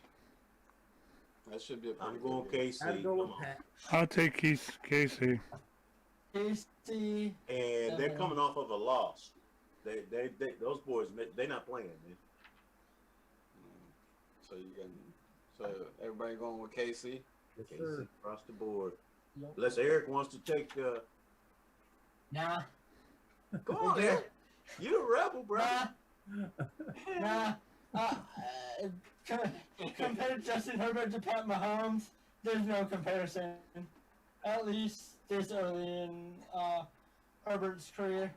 That should be a pretty I'm going good game. KC. I'd go with Pat. I'll take Casey. KC, And they're coming off of a loss. They those boys, they're not playing, man. So everybody going with KC? Yes, KC sir. across the board. Yep. Unless Eric wants to take. Nah, Go on, Eric. You a rebel, bro. nah. Compare Justin Herbert to Pat Mahomes, there's no comparison. At least this early in Herbert's career.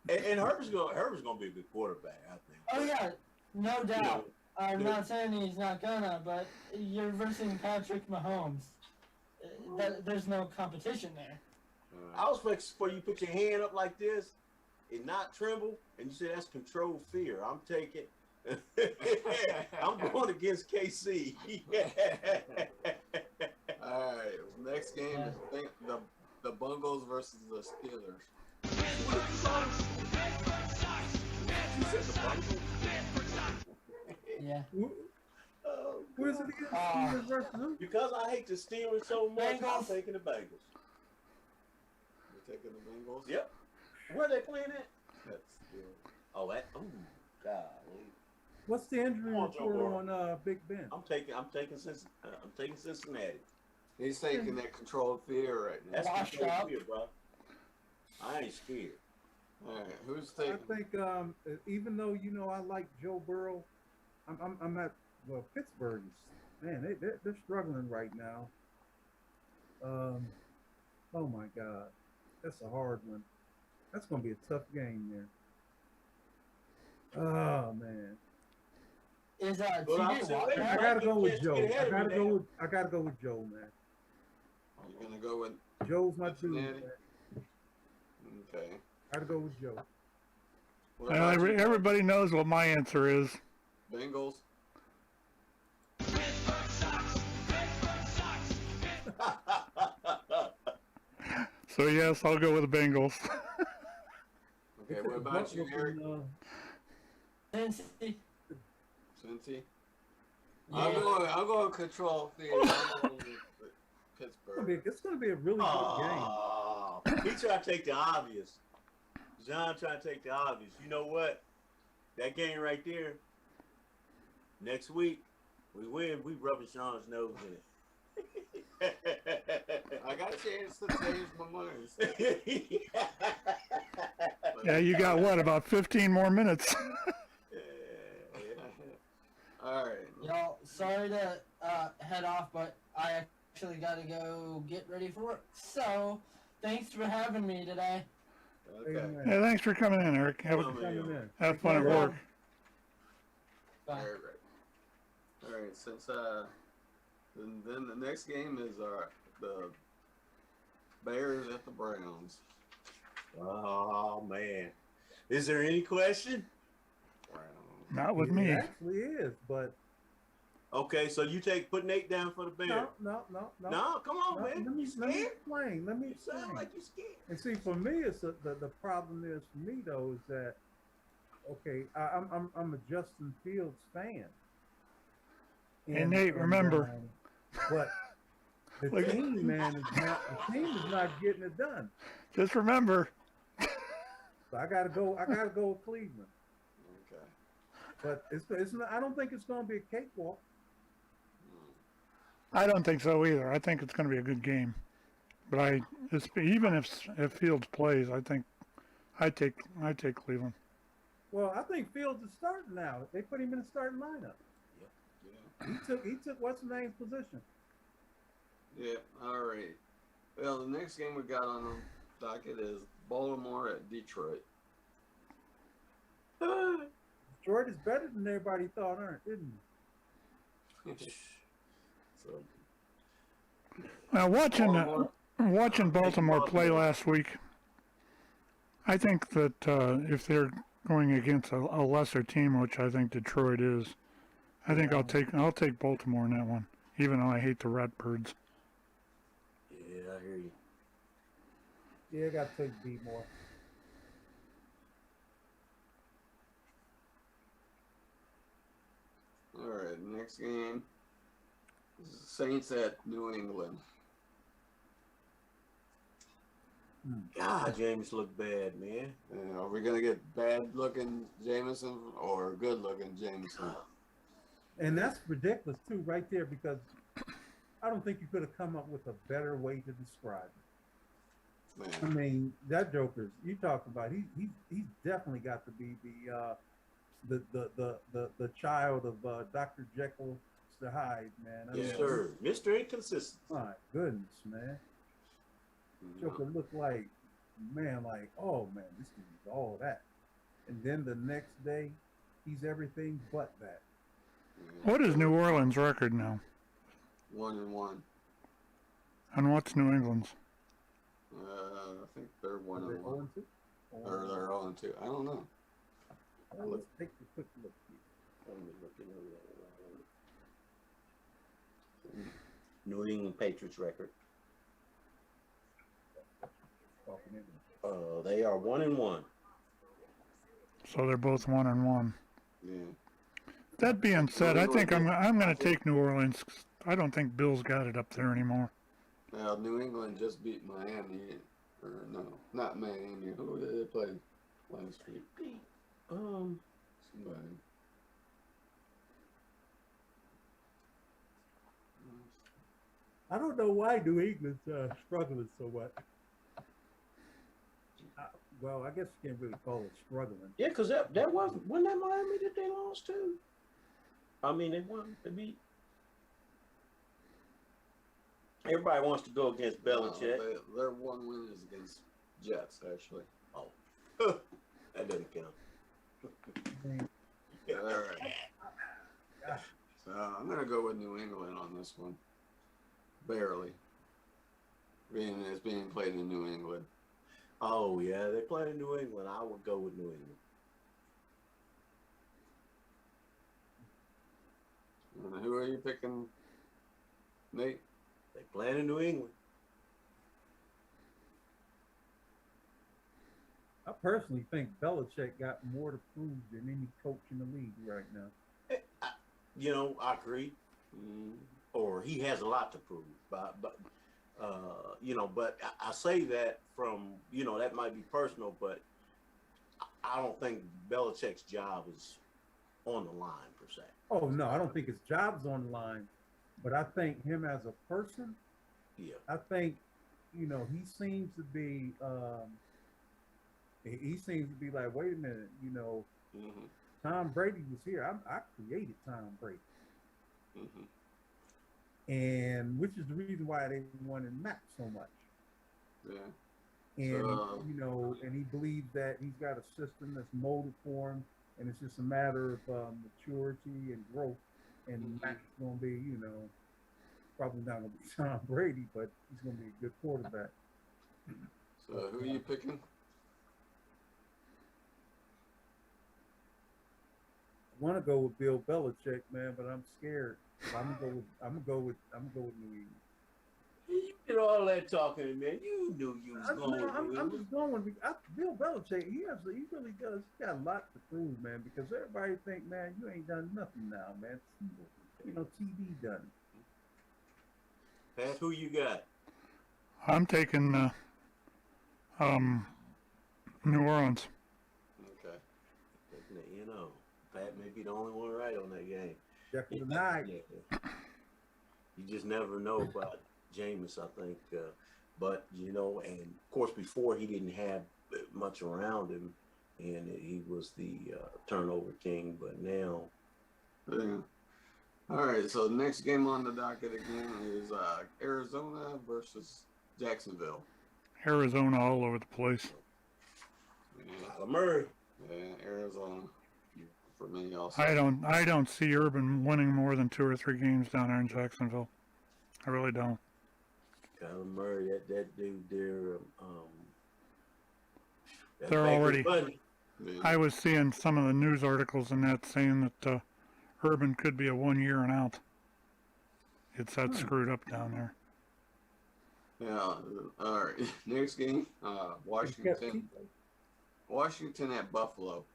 And Herbert's gonna be a good quarterback, I think. Oh yeah, no doubt. I'm not saying he's not gonna, but you're versing Patrick Mahomes. There's no competition there. I was expecting for you to put your hand up like this and not tremble, and you said that's controlled fear. I'm taking. I'm going against KC. All right. Next game is the Bengals versus the Steelers. You said the Bengals? Yeah. What is it again? Steelers versus who? Because I hate the Steelers so much, I'm Bengals. taking the Bengals. You're taking the Bengals? Yep. Where are they playing at? That's Steelers. Oh, golly. What's the injury Come on, Joe report Burrow. on Big Ben? I'm taking Cincinnati. He's taking that controlled fear right now. That's Washed controlled up. fear, bro. I ain't scared. All right. Who's I taking? think even though I like Joe Burrow, I'm at Pittsburgh. Man, they're struggling right now. Oh my God, that's a hard one. That's gonna be a tough game there. Oh man, Is Well, I'm TJ saying, Watt wait a I back? minute. gotta go with Joe. Get ahead I of me, gotta go with Joe, man. You're gonna go with? Joe's my dude. Cincinnati? Man. Okay. Gotta go with Joe. What Well, about you? everybody knows what my answer is. Bengals. So yes, I'll go with the Bengals. Okay. What about you, Eric? Cincy. Cincy. Yeah. I'm going control fear. I'm going with Pittsburgh. It's gonna be a really good game. Oh, he tried to take the obvious. John tried to take the obvious. You know what? That game right there. Next week, we win. We rubbing Sean's nose in it. I got a chance to change my mind. Yeah, you got what, about 15 more minutes? All right. Y'all, sorry to head off, but I actually got to go get ready for work. So, thanks for having me today. Okay. Amen. Yeah, thanks for coming in, Eric. Coming in. Have fun at work. Bye. All right. All right. Since And then the next game is the Bears at the Browns. Oh man, is there any question? Browns. Not with It me. actually is, but Okay, so you put Nate down for the Bears. no. No, come on, No, man. let me You scared? explain. Let me You sound explain. like you scared. And see, for me, it's the problem is for me though is that okay, I'm a Justin Fields fan. Hey, Nate, remember. But the Look- team, man, the team is not getting it done. Just remember, So I gotta go with Cleveland. Okay. But it's not. I don't think it's going to be a cakewalk. I don't think so either. I think it's going to be a good game. But even if Fields plays, I think I take Cleveland. Well, I think Fields is starting now. They put him in the starting lineup. Yeah. He took what's the name's position. Yeah. All right. Well, the next game we got on the docket is Baltimore at Detroit. Detroit is better than everybody thought, isn't he? So Now Baltimore. watching Baltimore play last week, I think that if they're going against a lesser team, which I think Detroit is, I think I'll take Baltimore in that one, even though I hate the Ratbirds. Yeah, I hear you. Yeah, I got to take B more. All right. Next game is the Saints at New England. God, James looked bad, man. Are we gonna get bad looking Jameson or good looking Jameson? And that's ridiculous too, right there, because I don't think you could have come up with a better way to describe it. I Man, mean, that Joker's you talk about. He's definitely got to be the child of Dr. Jekyll, Mr. Hyde, man. I Yes, mean, sir. Mr. Inconsistent. My goodness, man. Joker looked like, man, like, oh man, this dude's all that. And then the next day, he's everything but that. What is New Orleans' record now? 1-1. And what's New England's? I think they're 1-1. Are they 0-2? Or they're 0-2. I don't know. Let's take a quick look here. Let me look it over. New England Patriots record. Talking in. They are 1-1. So they're both 1-1. Yeah. That being said, I think I'm going to take New Orleans. 'Cause I don't think Bill's got it up there anymore. Now, New England just beat Miami. Or no, not Miami. Who did they play last week? Somebody. I don't know why New England's struggling so much. Well, I guess you can't really call it struggling. Yeah, because that wasn't that Miami that they lost to? I mean, they won. They beat. Everybody wants to go against Belichick. Their one win is against Jets, actually. Oh, that doesn't count. Yeah, all right. So I'm going to go with New England on this one. Barely. It's being played in New England. Oh yeah, they play in New England. I would go with New England. And who are you picking, Nate? They play in New England. I personally think Belichick got more to prove than any coach in the league right now. You know, I agree. Or he has a lot to prove, but you know, but I say that from, you know, that might be personal, but I don't think Belichick's job is on the line per se. Oh no, I don't think his job's on the line, but I think him as a person, Yeah. I think, you know, he seems to be like, wait a minute, you know, Tom Brady was here. I created Tom Brady. And which is the reason why they won in Mac so much. Yeah. And you know, and he believes that he's got a system that's molded for him, and it's just a matter of maturity and growth. And Mac's gonna be, you know, Probably not going to be Tom Brady, but he's going to be a good quarterback. So who are you picking? I want to go with Bill Belichick, man, but I'm scared. I'm gonna go with New England. You did all that talking, man. You knew you was going. I'm just going with Bill Belichick. He really does. He got a lot to prove, man. Because everybody think, man, you ain't done nothing now, man. You know, TV done it. Pat, who you got? I'm taking New Orleans. Okay. You know, Pat may be the only one right on that game. Jekyll and Hyde. You just never know about Jameis, I think. But, you know, and of course, before he didn't have much around him, and he was the turnover king. But now. Yeah. All right. So the next game on the docket again is Arizona versus Jacksonville. Arizona all over the place. Yeah. Murray. Yeah, Arizona. For me also. I don't see Urban winning more than 2 or 3 games down there in Jacksonville. I really don't. Kyler Murray, that dude there. They're already. Yeah. I was seeing some of the news articles in that saying that Urban could be a 1 year and out. It's that screwed up down there. Yeah. All right. Next game, Washington. Washington at Buffalo.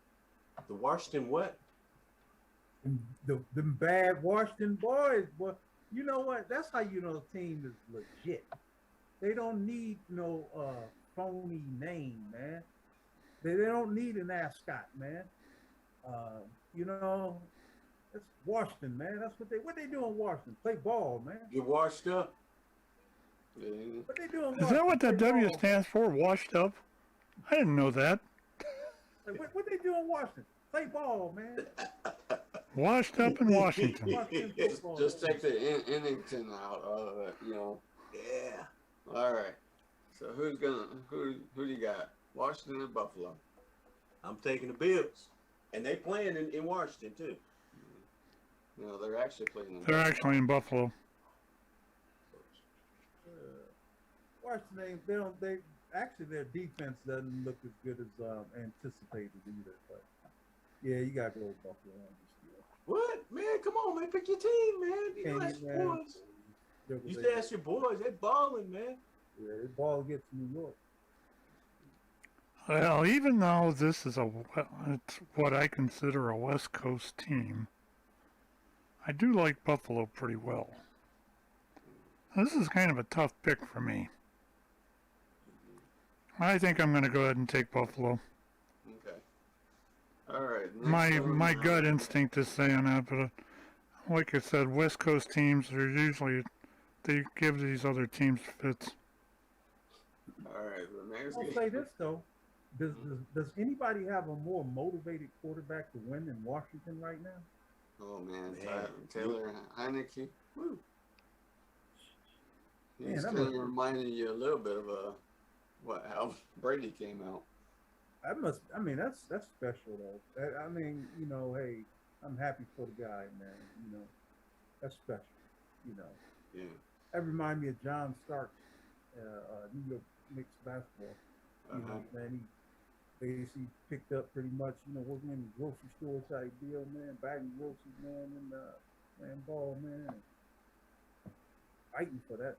The Washington what? The bad Washington boys, boy. You know what? That's how you know the team is legit. They don't need no phony name, man. They don't need an ascot, man. You know, that's Washington, man. That's what they do in Washington. Play ball, man. Get washed up. Yeah. What they do in Washington? Is that what that Play W ball. stands for? Washed up? I didn't know that. Like, what they do in Washington? Play ball, man. Washed up in Washington. Washington football. Just take the Innington out of it, you know. Yeah. All right. So who do you got? Washington and Buffalo. I'm taking the Bills. And they playing in Washington, too. No, they're actually playing. They're actually in Buffalo. Washington, they actually their defense doesn't look as good as anticipated either. But yeah, you gotta go with Buffalo on this deal. What? Man, come on, man. Pick your team, man. You Can't ask get your mad. boys. You should ask your boys. They balling, man. Yeah, the ball gets to New York. Well, even though this is it's what I consider a West Coast team, I do like Buffalo pretty well. This is kind of a tough pick for me. I think I'm going to go ahead and take Buffalo. Okay. All right. My gut instinct is saying that, but like I said, West Coast teams are usually they give these other teams fits. All right. The next I'll game. say this though. Does anybody have a more motivated quarterback to win than Washington right now? Oh man, Man. Taylor Heineke. Woo. Man, He's that kind of must- reminding you a little bit of how Brady came out. That's special though. I mean, you know, hey, I'm happy for the guy, man. You know, that's special. You know, Yeah. that reminds me of John Stark, New York Knicks basketball. You know, man, he basically picked up pretty much, you know, working in the grocery store type deal, man, bagging groceries, man, and playing ball, man, fighting for that.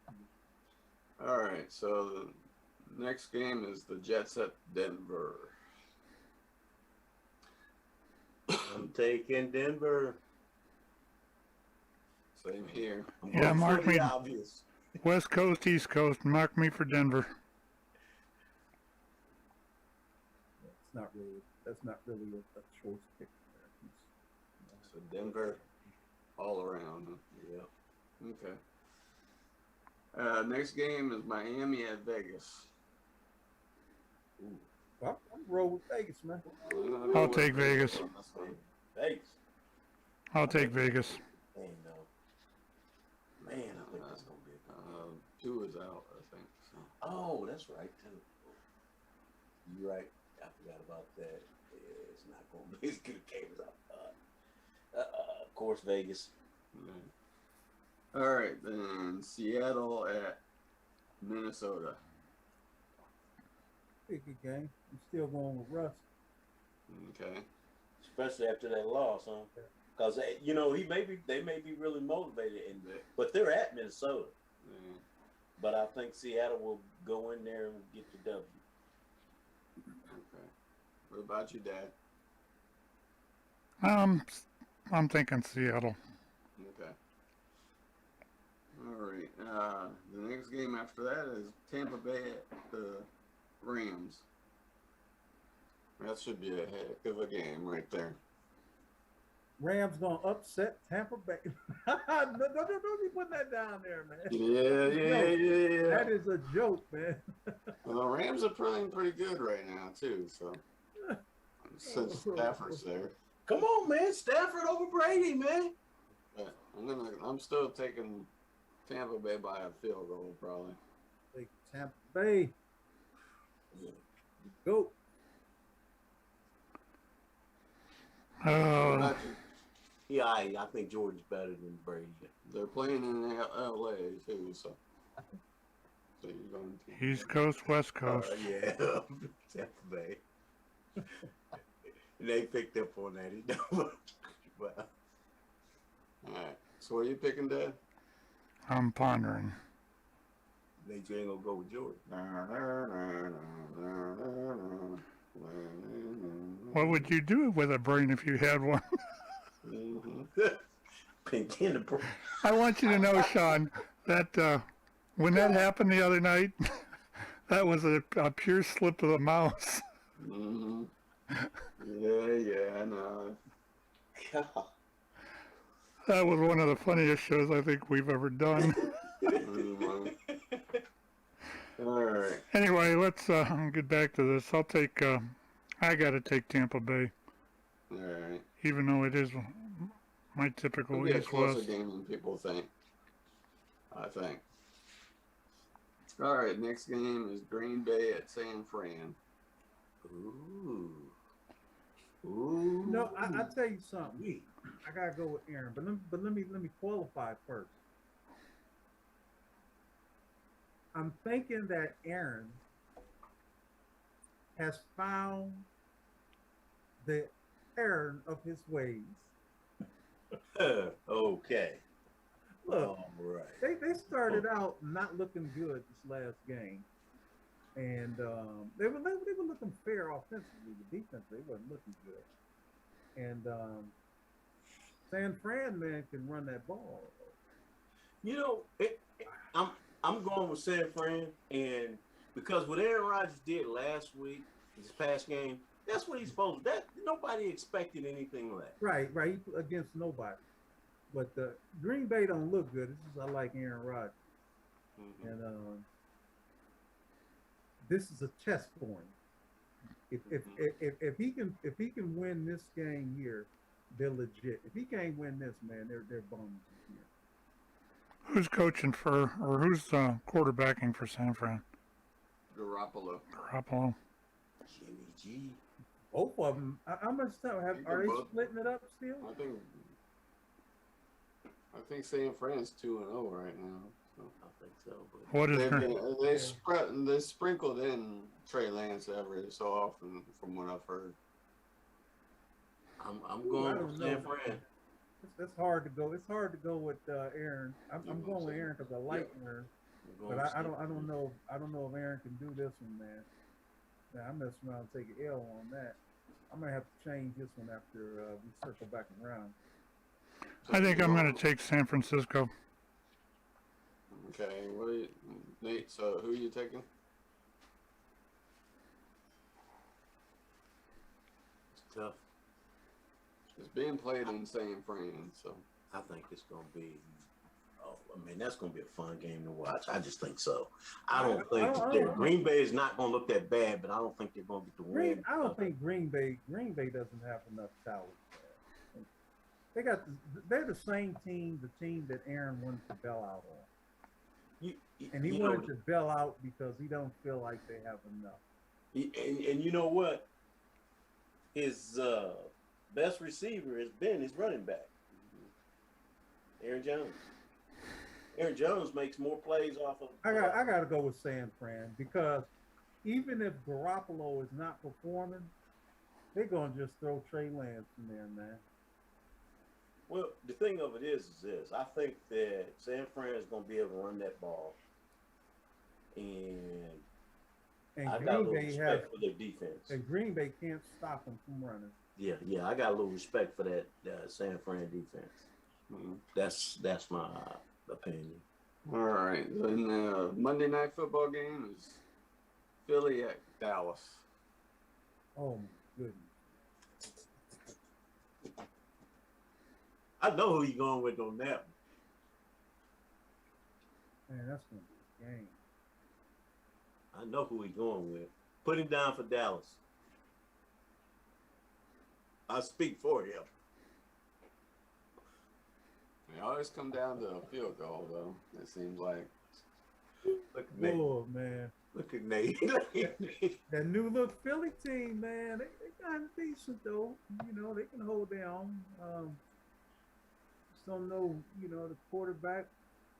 All right. So the next game is the Jets at Denver. I'm taking Denver. Same here. I'm Yeah, going mark for the me. obvious. West Coast, East Coast, mark me for Denver. That's not really a choice pick. So Denver, all around. Huh? Yeah. Okay. Next game is Miami at Vegas. I'm roll with Vegas, man. I'll take Vegas. Thanks. I'll take Vegas. Man, no. Man, I think that's gonna be a good. 2 is out, I think. So. Oh, that's right too. You're right. I forgot about that. Yeah, it's not gonna be as good a game as I thought. Of course, Vegas. Yeah. All right, then Seattle at Minnesota. Big good game. I'm still going with Russ. Okay. Especially after that loss, huh? Because you know they may be really motivated, but they're at Minnesota. Yeah. But I think Seattle will go in there and get the W. Okay. What about you, Dad? I'm thinking Seattle. Okay. All right. The next game after that is Tampa Bay at the Rams. That should be a heck of a game right there. Rams gonna upset Tampa Bay. Don't be putting that down there, man. Yeah. That is a joke, man. Well, the Rams are playing pretty good right now too. So since Stafford's there, Come on, man. Stafford over Brady, man. but I'm still taking Tampa Bay by a field goal probably. Like Tampa Bay. Go. What Uh, about you? Yeah, I think Jordan's better than Brady. They're playing in LA too, so you're going to East Coast, West Coast. Yeah, Tampa Bay. They picked up on that. Well, all right. So what are you picking, Dad? I'm pondering. they ain't gonna go with Jordan. What would you do with a brain if you had one? Pink in the brain. I want you to know, Sean, that when that happened the other night, that was a pure slip of the mouse. Mm-hmm. Yeah, I know. God. That was one of the funniest shows I think we've ever done. Mhm. All right. Anyway, let's get back to this. I got to take Tampa Bay, All right. even though it is my typical It'll be a East closer West. game than people think. I think. All right. Next game is Green Bay at San Fran. Ooh. Ooh. No, I tell you something. I gotta go with Aaron, but let me qualify first. I'm thinking that Aaron has found the error of his ways. Okay. Look, All right. they started out not looking good this last game, and they were looking fair offensively. The defense, they wasn't looking good, and San Fran man can run that ball. You know, I'm going with San Fran, and because what Aaron Rodgers did last week, this past game, that's what he's supposed to. That nobody expected anything less. Right, against nobody. But Green Bay don't look good. This is I like Aaron Rodgers, and this is a test for him. If he can win this game here, they're legit. If he can't win this, man, they're bums here. Who's coaching for, or who's quarterbacking for San Fran? Garoppolo. Garoppolo. Jimmy G. Both of them. How much time are they both- splitting it up still? I think San Fran's 2-0 right now. So. I think so. But What is her? They sprinkled in Trey Lance every so often, from what I've heard. I'm I going don't with know. San Fran. It's hard to go. It's hard to go with Aaron. I'm going with Aaron because I like Aaron, I'm going but with I San don't Fran. know. I don't know if Aaron can do this one, man. Now I'm messing around and take an L on that. I'm gonna have to change this one after we circle back around. I think I'm going to take San Francisco. Okay, what are you, Nate? So who are you taking? It's tough. It's being played in San Fran, so. I think it's going to be. Oh, I mean, that's going to be a fun game to watch. I just think so. I don't think Green Bay is not going to look that bad, but I don't think they're going to get the win. I don't think Green Bay doesn't have enough talent. They're the same team, the team that Aaron wanted to bail out on. And he wanted to bail out because he don't feel like they have enough. And you know what? His best receiver has been his running back, Aaron Jones. Aaron Jones makes more plays off of. I got to go with San Fran because even if Garoppolo is not performing, they're gonna just throw Trey Lance in there, man. Well, the thing of it is this: I think that San Fran is gonna be able to run that ball, and I got a little respect for their defense. And Green Bay can't stop them from running. Yeah, I got a little respect for that San Fran defense. Mm-hmm. That's my opinion. All right. Then the Monday night football game is Philly at Dallas. Oh my goodness. I know who you're going with on that one. Man, that's gonna be a game. I know who he's going with. Put him down for Dallas. I speak for him. They always come down to a field goal, though. It seems like. Look at Nate. Oh man. Look at Nate. That new look Philly team, man, they kind of decent though. You know, they can hold their own. Just don't know, you know, the quarterback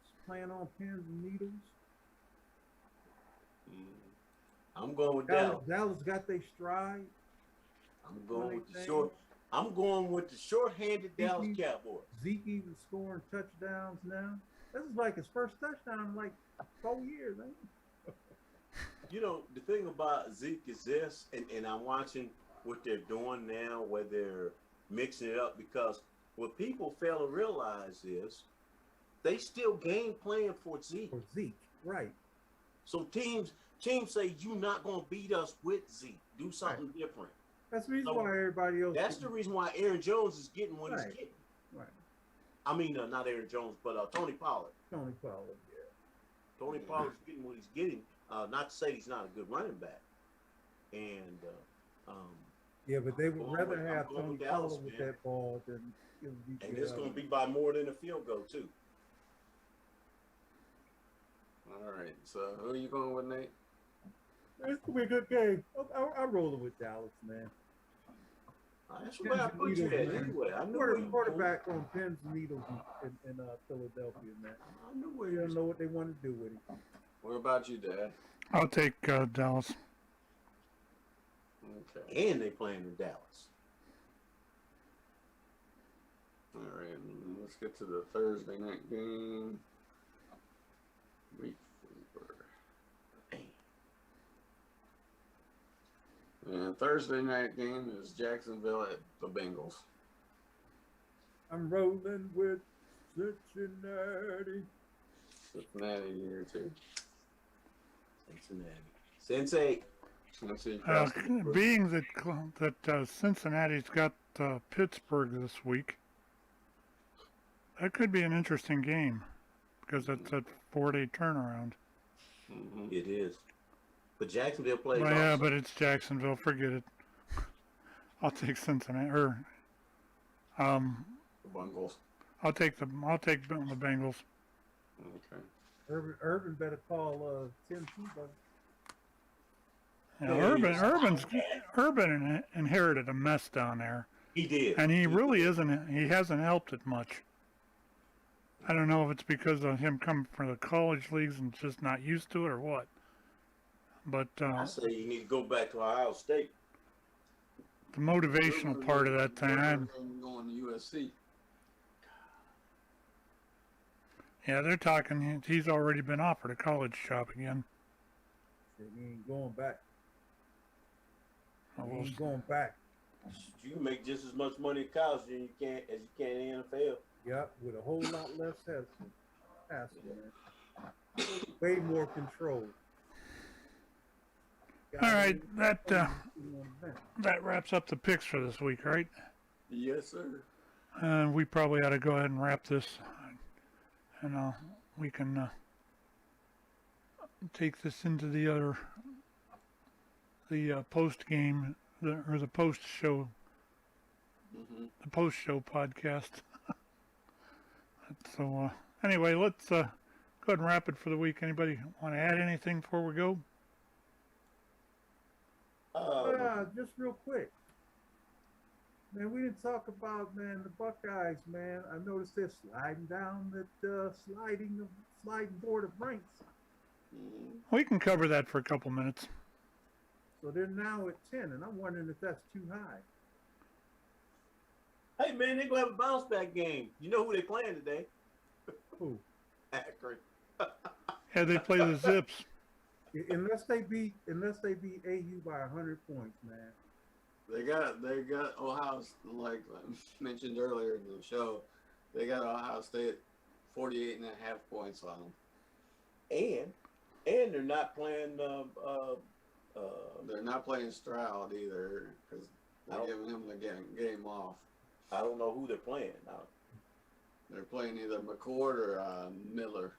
is playing on pins and needles. I'm going with Dallas. Dallas got their stride. I'm going with the short. I'm going with the short-handed Dallas Cowboys. Zeke even scoring touchdowns now. This is like his first touchdown in like 4 years, ain't it? You know, the thing about Zeke is this, and I'm watching what they're doing now, where they're mixing it up, because what people fail to realize is they still game plan for Zeke. For Zeke, right. So teams say, you're not going to beat us with Zeke. Do something different. That's the reason why everybody else. That's the reason why Aaron Jones is getting what he's getting. Right. I mean, not Aaron Jones, but Tony Pollard. Tony Pollard, yeah. Tony Pollard's getting what he's getting. Not to say he's not a good running back. And yeah, but they would rather have I'm going Tony with Dallas, Pollard with man. that ball than give DK. And it's going to be by more than a field goal, too. All right. So who are you going with, Nate? It's going to be a good game. I'm rolling with Dallas, man. That's where I put you at anyway. I knew where you quarterback on pins and needles in Philadelphia, man. I knew where You you don't know what they want to do with him. What about you, Dad? I'll take Dallas. Okay. And they playing in Dallas. All right. Let's get to the Thursday night game. Week 4. And Thursday night game is Jacksonville at the Bengals. I'm rolling with Cincinnati. Cincinnati here too. Sensei. Being that Cincinnati's got Pittsburgh this week, that could be an interesting game because it's a 4-day turnaround. Mm-hmm. It is. But Jacksonville plays Well, yeah, also. but it's Jacksonville. Forget it. I'll take Cincinnati. Or, The Bengals. I'll take the Bengals. Okay. Urban better call Tim Tebow. Yeah, Urban inherited a mess down there, He did. and he really isn't. He hasn't helped it much. I don't know if it's because of him coming from the college leagues and just not used to it or what. But I say you need to go back to Ohio State. the motivational part of that thing, Going to USC. yeah, they're talking. He's already been offered a college job again. He ain't going back. Oh, He we'll ain't going back. You can make just as much money in college as you can in the NFL. Yep, with a whole lot less hassle, man. Way more control. All right, that wraps up the picks for this week, right? Yes, sir. And we probably ought to go ahead and wrap this, and we can take this into the post game, the post show, the post show podcast. So anyway, let's go ahead and wrap it for the week. Anybody want to add anything before we go? Just real quick. Man, we didn't talk about, man, the Buckeyes, man. I noticed they're sliding down the sliding board of ranks. Mm. We can cover that for a couple minutes. So they're now at 10, and I'm wondering if that's too high. Hey, man, they're going to have a bounce back game. You know who they playing today? Who? Akron. Yeah, they play the Zips. Unless they beat AU by 100 points, man. They got Ohio, like I mentioned earlier in the show, they got Ohio State 48.5 points on them. And they're not playing. They're not playing Stroud either because they're giving him the game off. I don't know who they're playing now. They're playing either McCord or Miller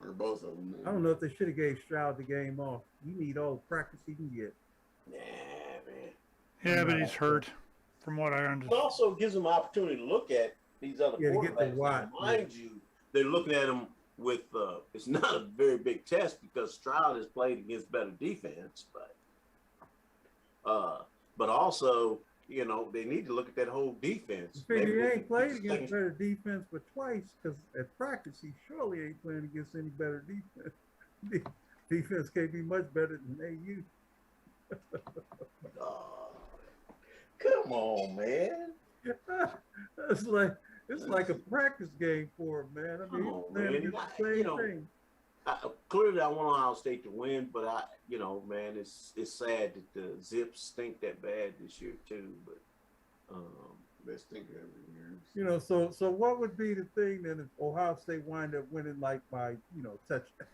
or both of them. I don't know if they should have gave Stroud the game off. You need all the practice he can get. Nah, man. Yeah, but he's hurt, from what I It understand. also gives them an opportunity to look at these other Yeah, to get the quarterbacks. wide. Mind you, they're looking at them with it's not a very big test because Stroud has played against better defense, but also, you know, they need to look at that whole defense. He ain't played against better defense but twice, because at practice he surely ain't playing against any better defense. Defense can't be much better than Come on, man. AU. It's like a practice game for him, man. I mean, Come on, he's playing man. against the same You know, thing. Clearly, I want Ohio State to win, but man, it's sad that the Zips stink that bad this year too. But They stink every year. You know, so what would be the thing then if Ohio State wind up winning like by, touchdown?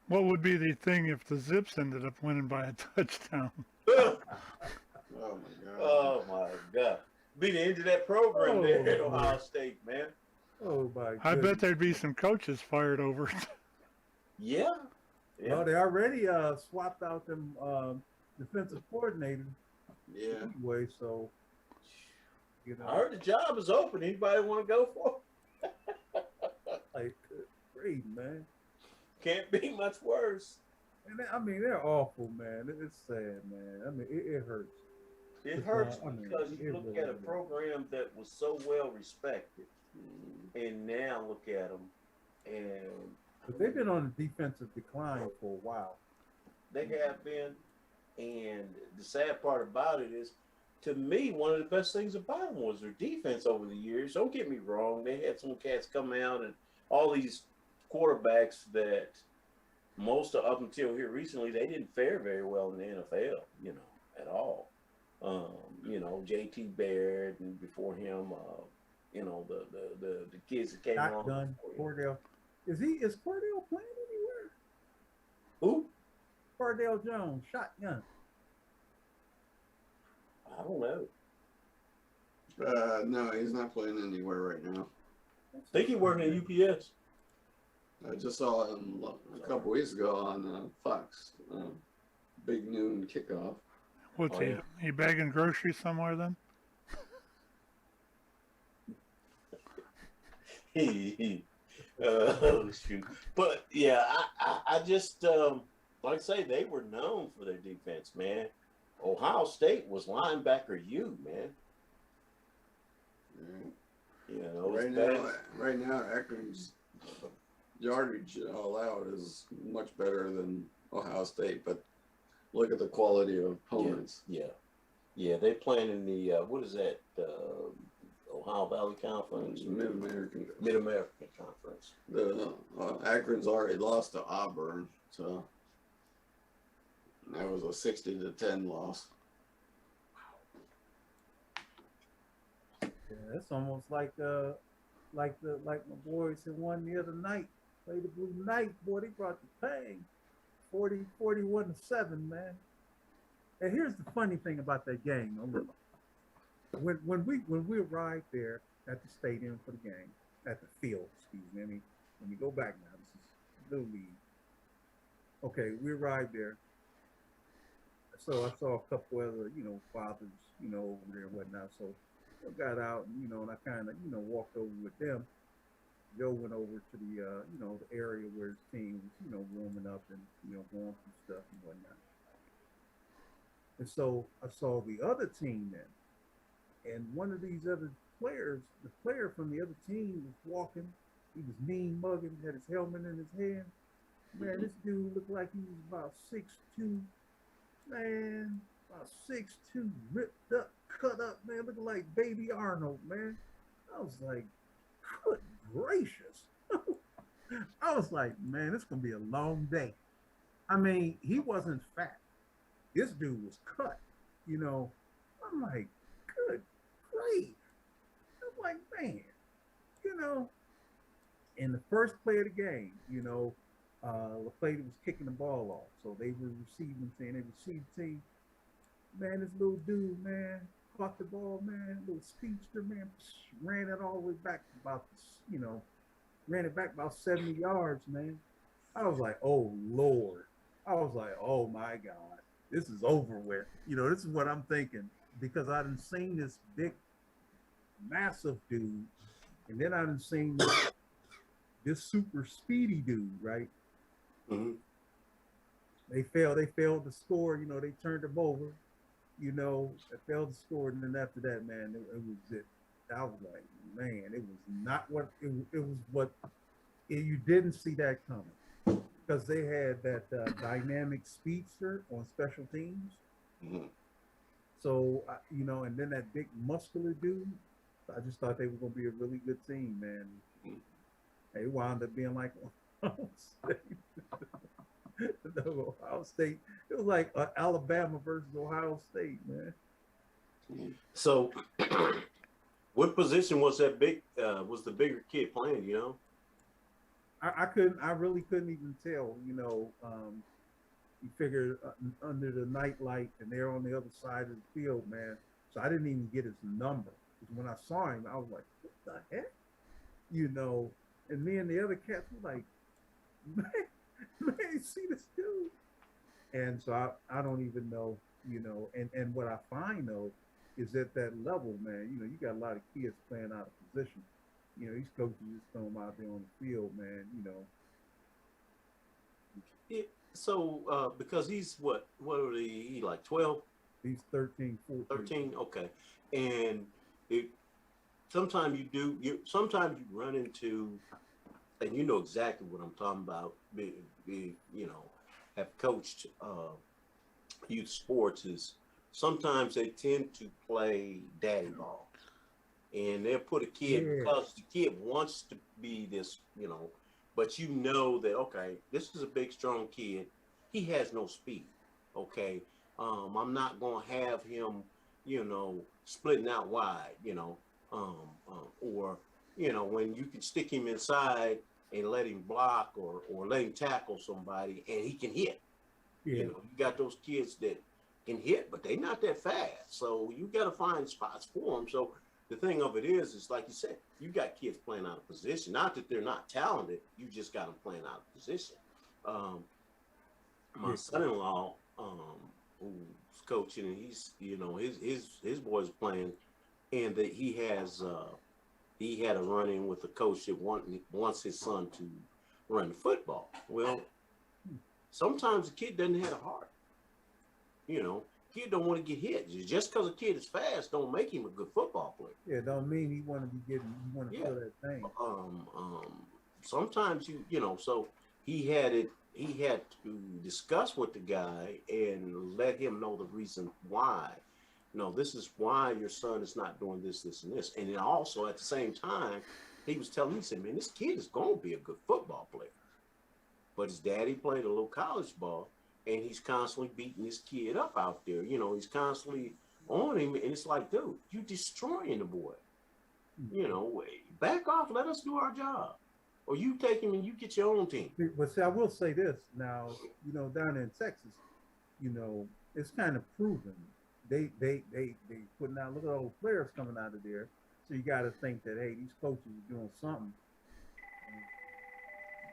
What would be the thing if the Zips ended up winning by a touchdown? Oh my god. Oh my God! Be the end of that program there at Ohio State, man. Oh my God. I bet there'd be some coaches fired over it. Yeah. Well, they already swapped out them defensive coordinator Yeah. anyway, so I heard the job is open. Anybody want to go for it? like great, man. Can't be much worse. And I mean, they're awful, man. It's sad, man. I mean, it hurts. It hurts I mean, because you it look really at a does. program that was so well respected, and now look at them, and But they've been on a defensive decline for a while. they have been. And the sad part about it is, to me, one of the best things about them was their defense over the years. Don't get me wrong; they had some cats come out and all these quarterbacks that most of up until here recently they didn't fare very well in the NFL, at all. JT Baird, and before him, the kids that came along. Shotgun, Cordell. Is Cordell playing anywhere? Who? Cordell Jones, shotgun. I don't know. No, he's not playing anywhere right now. I think he working at UPS. I just saw him a couple weeks ago on Fox. Big noon kickoff. What's Oh, he? yeah. He bagging groceries somewhere then? Shoot. But yeah, I just like I say, they were known for their defense, man. Ohio State was linebacker U, man. Yeah. Right now, Akron's yardage allowed is much better than Ohio State, but look at the quality of opponents. Yeah. They playing in the what is that? Ohio Valley Conference, Mid-American. Mid-American Conference. The Akron's already lost to Auburn, so that was a 60-10 loss. Yeah, it's almost like my boys had won the other night. Played the Blue Knight, boy. They brought the pain. 41-7, man. And here's the funny thing about that game. When we arrived there at the stadium for the game, at the field, excuse me. Let me go back now. This is Little League. Okay, we arrived there. So I saw a couple other, fathers, over there and whatnot. So I got out, and I kind of, walked over with them. Joe went over to the, the area where his team was, warming up and, going through stuff and whatnot. And so I saw the other team then, and one of these other players, the player from the other team was walking. He was mean mugging, had his helmet in his hand. Man, this dude looked like he was about 6'2", man, about 6'2", ripped up, cut up, man, looking like baby Arnold, man. I was like, good gracious. I was like, man, it's gonna be a long day. I mean, he wasn't fat. This dude was cut, you know. I'm like, good grief. I'm like, man, you know, in the first play of the game, the play that was kicking the ball off. So they were receiving team. They received team. Man, this little dude, man, caught the ball, man, little speedster, man, ran it all the way back about, ran it back about 70 yards, man. I was like, oh Lord. I was like, oh my God, this is over with. This is what I'm thinking because I done seen this big, massive dude, and then I done seen this super speedy dude, right? Mm-hmm. They failed to score. They turned them over. They failed to score, and then after that, man, it was it. I was like, man, it was not what it was. You didn't see that coming because they had that dynamic speedster on special teams. Mm-hmm. So and then that big muscular dude. I just thought they were going to be a really good team, man. Mm-hmm. They wound up being like Ohio State. No, Ohio State. It was like Alabama versus Ohio State, man. So, what position was that was the bigger kid playing? I really couldn't even tell. You figure under the nightlight, and they're on the other side of the field, man. So I didn't even get his number. When I saw him, I was like, "What the heck?" And me and the other cats were like, man, see this dude? And so I don't even know, and what I find though is at that level, man, you got a lot of kids playing out of position. These coaches just throw them out there on the field, man, Yeah, so because he's what are he like 12? He's 13, 14. 13, okay. And sometimes sometimes you run into, and you know exactly what I'm talking about. Have coached youth sports is sometimes they tend to play daddy ball, and they'll put a kid because the kid wants to be this, but that okay, this is a big strong kid. He has no speed. Okay, I'm not gonna have him, splitting out wide. Or when you can stick him inside and let him block or let him tackle somebody and he can hit. Yeah. You got those kids that can hit, but they're not that fast. So you got to find spots for them. So the thing of it is like you said, you got kids playing out of position. Not that they're not talented, you just got them playing out of position. My son-in-law, who's coaching, and he's his boys playing, and that he had a run-in with a coach that wants his son to run the football. Well, sometimes the kid doesn't have a heart. Kid don't want to get hit. Just because a kid is fast don't make him a good football player. Yeah, don't mean he want to throw that thing. Sometimes so he had to discuss with the guy and let him know the reason why. This is why your son is not doing this, this, and this. And then also at the same time, he was telling me, he said, man, this kid is going to be a good football player. But his daddy played a little college ball, and he's constantly beating this kid up out there. He's constantly on him, and it's like, dude, you destroying the boy. Back off, let us do our job. Or you take him and you get your own team. But see, I will say this now, down in Texas, it's kind of proven. They putting out, look at all the players coming out of there. So you got to think that, hey, these coaches are doing something.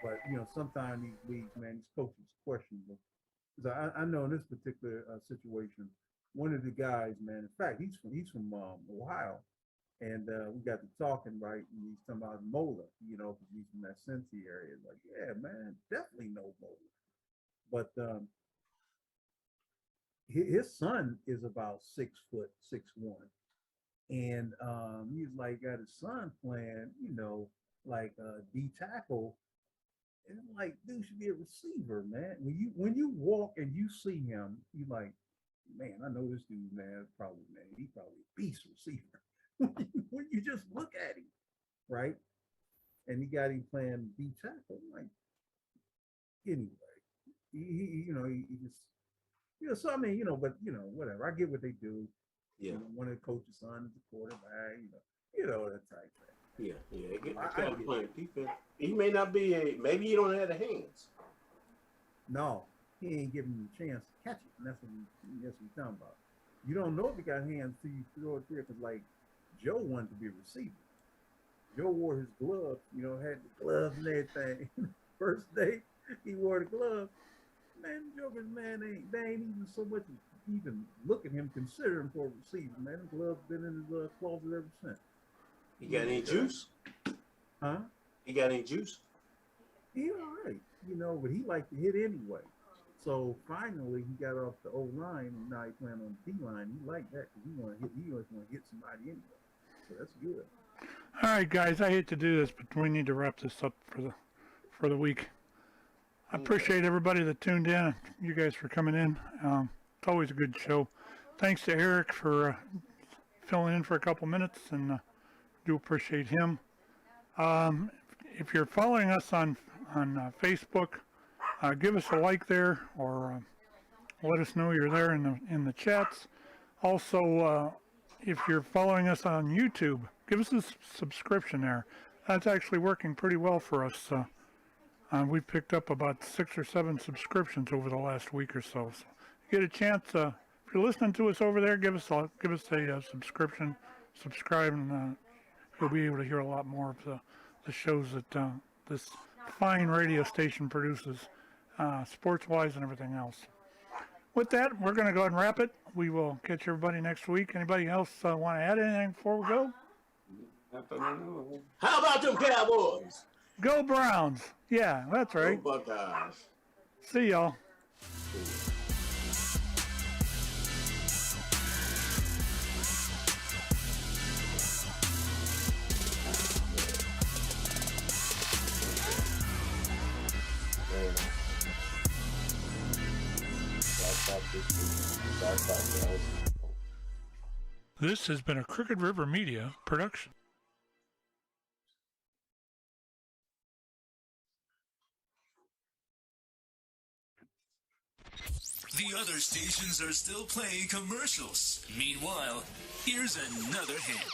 But, sometimes these leagues, man, these coaches questionable. Because I know in this particular situation, one of the guys, man, in fact, he's from Ohio. And we got to talking, right? And he's talking about Mola, because he's from that Cincy area. Like, yeah, man, definitely no Mola. But his son is about 6 foot 6'1", and he's like got his son playing, like D tackle, and I'm like, dude should be a receiver, man. When you walk and you see him, you like, man, I know this dude, man. He probably a beast receiver. when you just look at him, right? And he got him playing D tackle, like anyway. He just, so I mean, but whatever. I get what they do. Yeah. One of the coach's son is a quarterback, that type thing. Yeah. Get the guy playing defense. He may not be maybe he don't have the hands. No, he ain't giving him a chance to catch it. And that's what we're talking about. You don't know if he got hands till you throw it there, because like Joe wanted to be a receiver. Joe wore his gloves, had the gloves and everything. First day he wore the gloves. Man, Joker's man they ain't even so much even look at him, consider him for a receiver, man. The gloves been in his closet ever since. He got any juice? Huh? He got any juice? He all right, but he liked to hit anyway. So finally he got off the O-line, and now he playing on the D-line. He liked that because he always want to hit somebody anyway. So that's good. All right, guys, I hate to do this, but we need to wrap this up for the week. I appreciate everybody that tuned in. You guys for coming in. It's always a good show. Thanks to Eric for filling in for a couple minutes, and do appreciate him. If you're following us on Facebook, give us a like there, or let us know you're there in the chats. Also, if you're following us on YouTube, give us a subscription there. That's actually working pretty well for us. We've picked up about 6 or 7 subscriptions over the last week or so. So you get a chance. If you're listening to us over there, give us a subscription, subscribe, and you'll be able to hear a lot more of the shows that this fine radio station produces, sports-wise and everything else. With that, we're going to go ahead and wrap it. We will catch everybody next week. Anybody else want to add anything before we go? How about them Cowboys? Go Browns. Yeah, that's right. Go Buckeyes. See y'all. This has been a Crooked River Media production. The other stations are still playing commercials. Meanwhile, here's another hit.